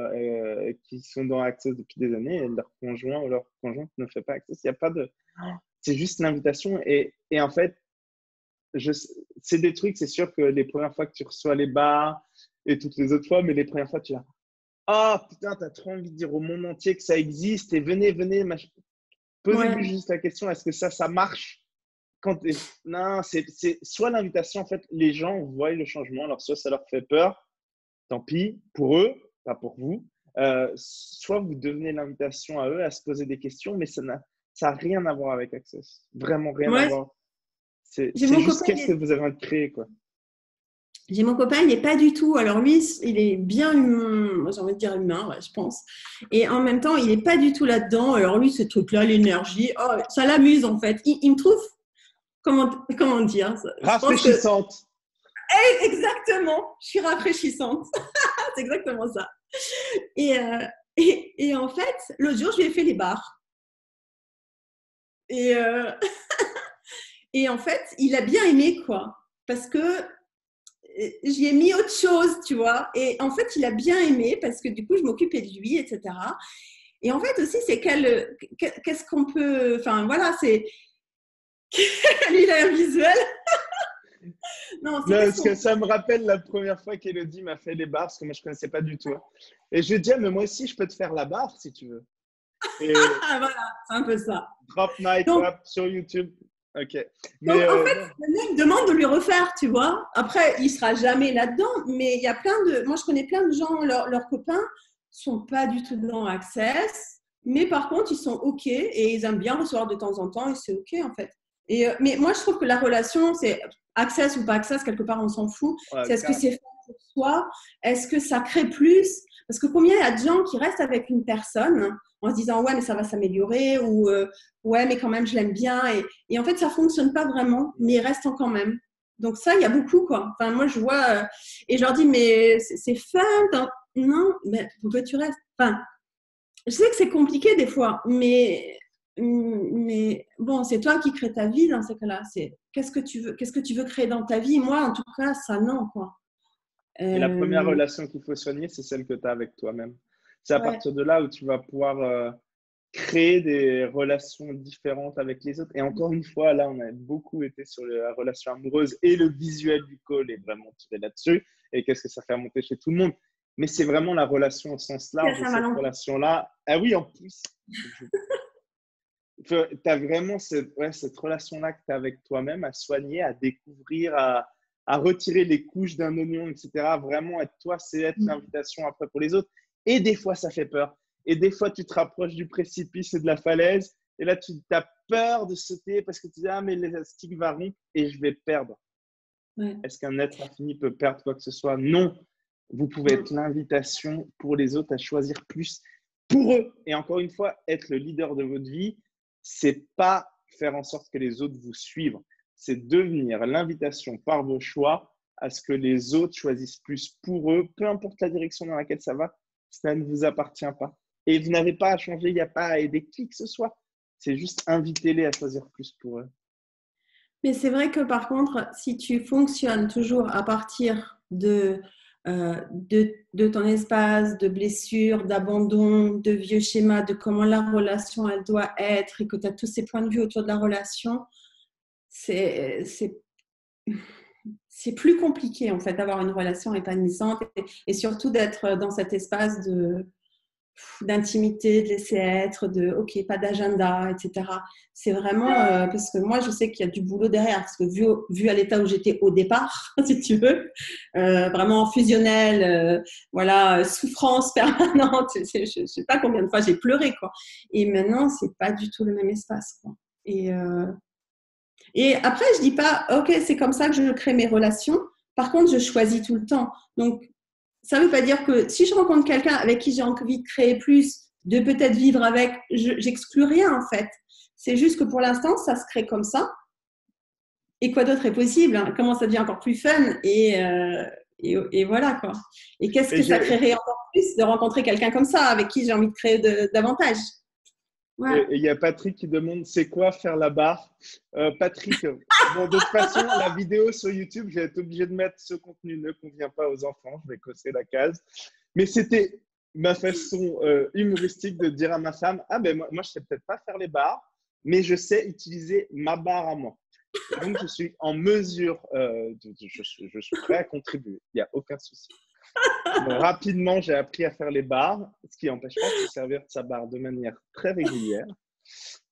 Speaker 1: qui sont dans Access depuis des années et leur conjoint ou leur conjointe ne fait pas Access. Il n'y a pas de. C'est juste l'invitation. Et en fait, je... c'est des trucs, c'est sûr que les premières fois que tu reçois les bars et toutes les autres fois, mais les premières fois, tu as. Ah, putain, t'as trop envie de dire au monde entier que ça existe et venez, venez. Posez-lui
Speaker 2: Ouais.
Speaker 1: juste la question, est-ce que ça marche? Non, c'est soit l'invitation, en fait, les gens voient le changement, alors soit ça leur fait peur, tant pis, pour eux, pas pour vous. Soit vous devenez l'invitation à eux à se poser des questions, mais ça a rien à voir avec Access. Vraiment rien à
Speaker 2: Moi,
Speaker 1: voir.
Speaker 2: j'ai
Speaker 1: C'est
Speaker 2: mon
Speaker 1: juste
Speaker 2: copain,
Speaker 1: qu'est-ce que vous avez envie de créer, quoi.
Speaker 2: j'ai mon copain, il n'est pas du tout. Alors lui, il est bien humain, j'ai envie de dire humain, ouais, je pense. Et en même temps, il n'est pas du tout là-dedans. Alors lui, ce truc-là, l'énergie, oh, ça l'amuse en fait. Il me trouve, comment dire, je pense que
Speaker 1: Rafraîchissante.
Speaker 2: exactement, je suis rafraîchissante. C'est exactement ça. Et, et en fait, l'autre jour, je lui ai fait les barres. Et, et en fait, il a bien aimé, quoi. Parce que j'y ai mis autre chose, tu vois. Et en fait, il a bien aimé parce que du coup, je m'occupais de lui, etc. Et en fait aussi, c'est qu'est-ce qu'on peut... Enfin, voilà, c'est... lui, il a un visuel. Non, c'est
Speaker 1: Non,
Speaker 2: qu'est-ce
Speaker 1: parce que
Speaker 2: qu'on...
Speaker 1: ça me rappelle la première fois qu'Elodie m'a fait les barres, parce que moi, je ne connaissais pas du tout. Hein. Et je lui ai dit, ah, mais moi aussi, je peux te faire la barre si tu veux. Et
Speaker 2: Ah, voilà, c'est un peu ça.
Speaker 1: Drop Night
Speaker 2: Donc,
Speaker 1: Up sur YouTube. Ok. Mais
Speaker 2: donc, en fait,
Speaker 1: non.
Speaker 2: le mec demande de lui refaire, tu vois. Après, il sera jamais là-dedans, mais il y a plein de... Moi, je connais plein de gens, leurs copains sont pas du tout dans Access, mais par contre, ils sont OK et ils aiment bien recevoir de temps en temps et c'est OK, en fait. Et, mais moi, je trouve que la relation, c'est Access ou pas Access, quelque part, on s'en fout.
Speaker 1: Ouais,
Speaker 2: C'est est-ce que c'est fait pour soi? Est-ce que ça crée plus? Parce que combien il y a de gens qui restent avec une personne en se disant, ouais, mais ça va s'améliorer ou ouais, mais quand même, je l'aime bien. Et en fait, ça fonctionne pas vraiment, mais ils restent quand même. Donc ça, il y a beaucoup, quoi. Enfin, moi, je vois, et je leur dis, mais c'est fun. Non, mais pourquoi tu restes? Enfin, je sais que c'est compliqué des fois, mais bon, c'est toi qui crée ta vie dans ces cas-là. C'est qu'est-ce que tu veux créer dans ta vie? Moi, en tout cas, ça, non, quoi.
Speaker 1: Et la première
Speaker 2: Euh,
Speaker 1: relation qu'il faut soigner, c'est celle que tu as avec toi-même. C'est à
Speaker 2: ouais,
Speaker 1: partir de là où tu vas pouvoir créer des relations différentes avec les autres. Et encore une fois, là, on a beaucoup été sur la relation amoureuse et le visuel du call est vraiment tiré là-dessus. Et qu'est-ce que ça fait remonter chez tout le monde. Mais c'est vraiment la relation au sens
Speaker 2: c'est à
Speaker 1: large. Et cette
Speaker 2: Saint-Valentin.
Speaker 1: relation-là, ah oui, en plus, tu as vraiment cette relation-là que tu as avec toi-même à soigner, à découvrir, à retirer les couches d'un oignon, etc. Vraiment être toi, c'est être l'invitation après pour les autres. Et des fois, ça fait peur. Et des fois, tu te rapproches du précipice et de la falaise. Et là, tu as peur de sauter parce que tu dis, ah, mais l'élastique va rompre et je vais perdre.
Speaker 2: Ouais.
Speaker 1: Est-ce qu'un être infini peut perdre quoi que ce soit? Non. Vous pouvez être l'invitation pour les autres à choisir plus pour eux. Et encore une fois, être le leader de votre vie, c'est pas faire en sorte que les autres vous suivent. C'est devenir l'invitation par vos choix à ce que les autres choisissent plus pour eux, peu importe la direction dans laquelle ça va, ça ne vous appartient pas. Et vous n'avez pas à changer, il n'y a pas à aider qui que ce soit. C'est juste invitez-les à choisir plus pour eux.
Speaker 2: Mais c'est vrai que par contre, si tu fonctionnes toujours à partir de ton espace, de blessures, d'abandon, de vieux schémas, de comment la relation elle doit être et que tu as tous ces points de vue autour de la relation, c'est, c'est, c'est plus compliqué en fait d'avoir une relation épanouissante et surtout d'être dans cet espace d'intimité, de laisser être, de ok, pas d'agenda, etc. C'est vraiment parce que moi je sais qu'il y a du boulot derrière parce que vu à l'état où j'étais au départ, si tu veux, vraiment fusionnel, voilà, souffrance permanente. Je sais pas combien de fois j'ai pleuré quoi. Et maintenant c'est pas du tout le même espace quoi. Et après je dis pas ok c'est comme ça que je crée mes relations. Par contre je choisis tout le temps. Donc ça ne veut pas dire que si je rencontre quelqu'un avec qui j'ai envie de créer plus, de peut-être vivre avec, j'exclus rien en fait. C'est juste que pour l'instant, ça se crée comme ça. Et quoi d'autre est possible hein? Comment ça devient encore plus fun et voilà quoi. Et qu'est-ce
Speaker 1: Et
Speaker 2: que ça
Speaker 1: je,
Speaker 2: créerait encore plus de rencontrer quelqu'un comme ça avec qui j'ai envie de créer davantage. Ouais.
Speaker 1: Et il y a Patrick qui demande c'est quoi faire la barre. Patrick, bon, de toute façon, la vidéo sur YouTube, j'ai été obligé de mettre ce contenu ne convient pas aux enfants. Je vais cocher la case. Mais c'était ma façon humoristique de dire à ma femme ah ben moi je sais peut-être pas faire les barres, mais je sais utiliser ma barre à moi. Et donc, je suis en mesure, je suis prêt à contribuer. Il n'y a aucun souci. Donc, rapidement, j'ai appris à faire les barres, ce qui n'empêche pas de se servir de sa barre de manière très régulière.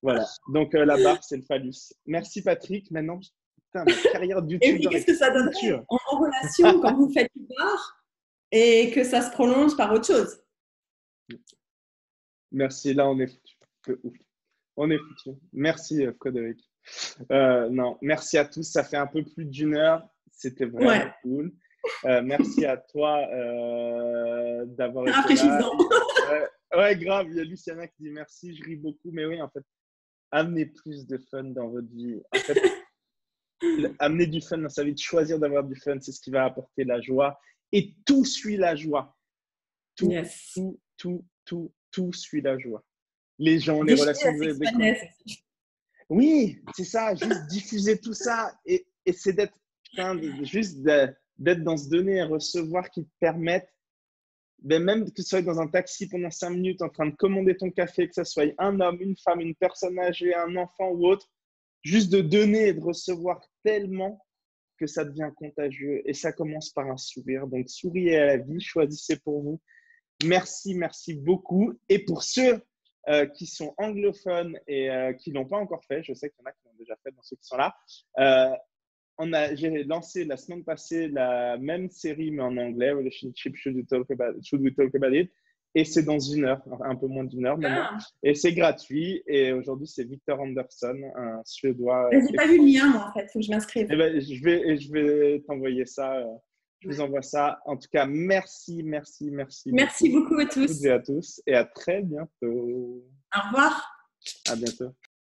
Speaker 1: Voilà. Donc, la barre, c'est le phallus. Merci, Patrick. Maintenant, putain, ma carrière de
Speaker 2: Et puis
Speaker 1: youtubeur
Speaker 2: qu'est-ce
Speaker 1: est
Speaker 2: que ça donnerait
Speaker 1: future.
Speaker 2: en relation quand vous faites une barre et que ça se prolonge par autre chose.
Speaker 1: Merci. Là, on est foutu. Ouf. On est foutu. Merci, Frédéric. Non, merci à tous. Ça fait un peu plus d'une heure. C'était vraiment
Speaker 2: Ouais,
Speaker 1: cool. Merci à toi d'avoir
Speaker 2: c'est
Speaker 1: été là.
Speaker 2: rafraîchissant.
Speaker 1: Ouais, grave. Il y a Luciana qui dit merci. Je ris beaucoup. Mais oui, en fait, amenez plus de fun dans votre vie. En fait, amener du fun dans sa vie, de choisir d'avoir du fun, c'est ce qui va apporter la joie. Et tout suit la joie. Tout,
Speaker 2: Yes.
Speaker 1: tout suit la joie. Les gens, les
Speaker 2: Déchirer
Speaker 1: relations
Speaker 2: la
Speaker 1: que vous avez découvertes.
Speaker 2: sexualness.
Speaker 1: Oui, c'est ça, juste diffuser tout ça et c'est d'être, putain, juste d'être dans ce donner et recevoir qui te permettent, ben même que tu sois dans un taxi pendant 5 minutes en train de commander ton café, que ce soit un homme, une femme, une personne âgée, un enfant ou autre, juste de donner et de recevoir tellement que ça devient contagieux et ça commence par un sourire. Donc, souriez à la vie, choisissez pour vous. Merci, merci beaucoup. Et pour ceux qui sont anglophones et qui ne l'ont pas encore fait, je sais qu'il y en a qui l'ont déjà fait dans ceux qui sont là, j'ai lancé la semaine passée la même série, mais en anglais, Relationship, Should We Talk About It? Et c'est dans une heure, un peu moins d'une heure maintenant.
Speaker 2: Ah,
Speaker 1: Et c'est gratuit. Et aujourd'hui, c'est Victor Anderson, un Suédois
Speaker 2: j'ai pas vu le mien,
Speaker 1: extraordinaire.
Speaker 2: moi, en fait. Il faut que je m'inscrive.
Speaker 1: Et ben, je vais t'envoyer ça. Je vous
Speaker 2: Ouais.
Speaker 1: envoie ça. En tout cas, merci, merci, merci
Speaker 2: Merci
Speaker 1: beaucoup
Speaker 2: beaucoup à
Speaker 1: à toutes
Speaker 2: tous.
Speaker 1: et à tous. Et à très bientôt.
Speaker 2: Au revoir.
Speaker 1: À bientôt.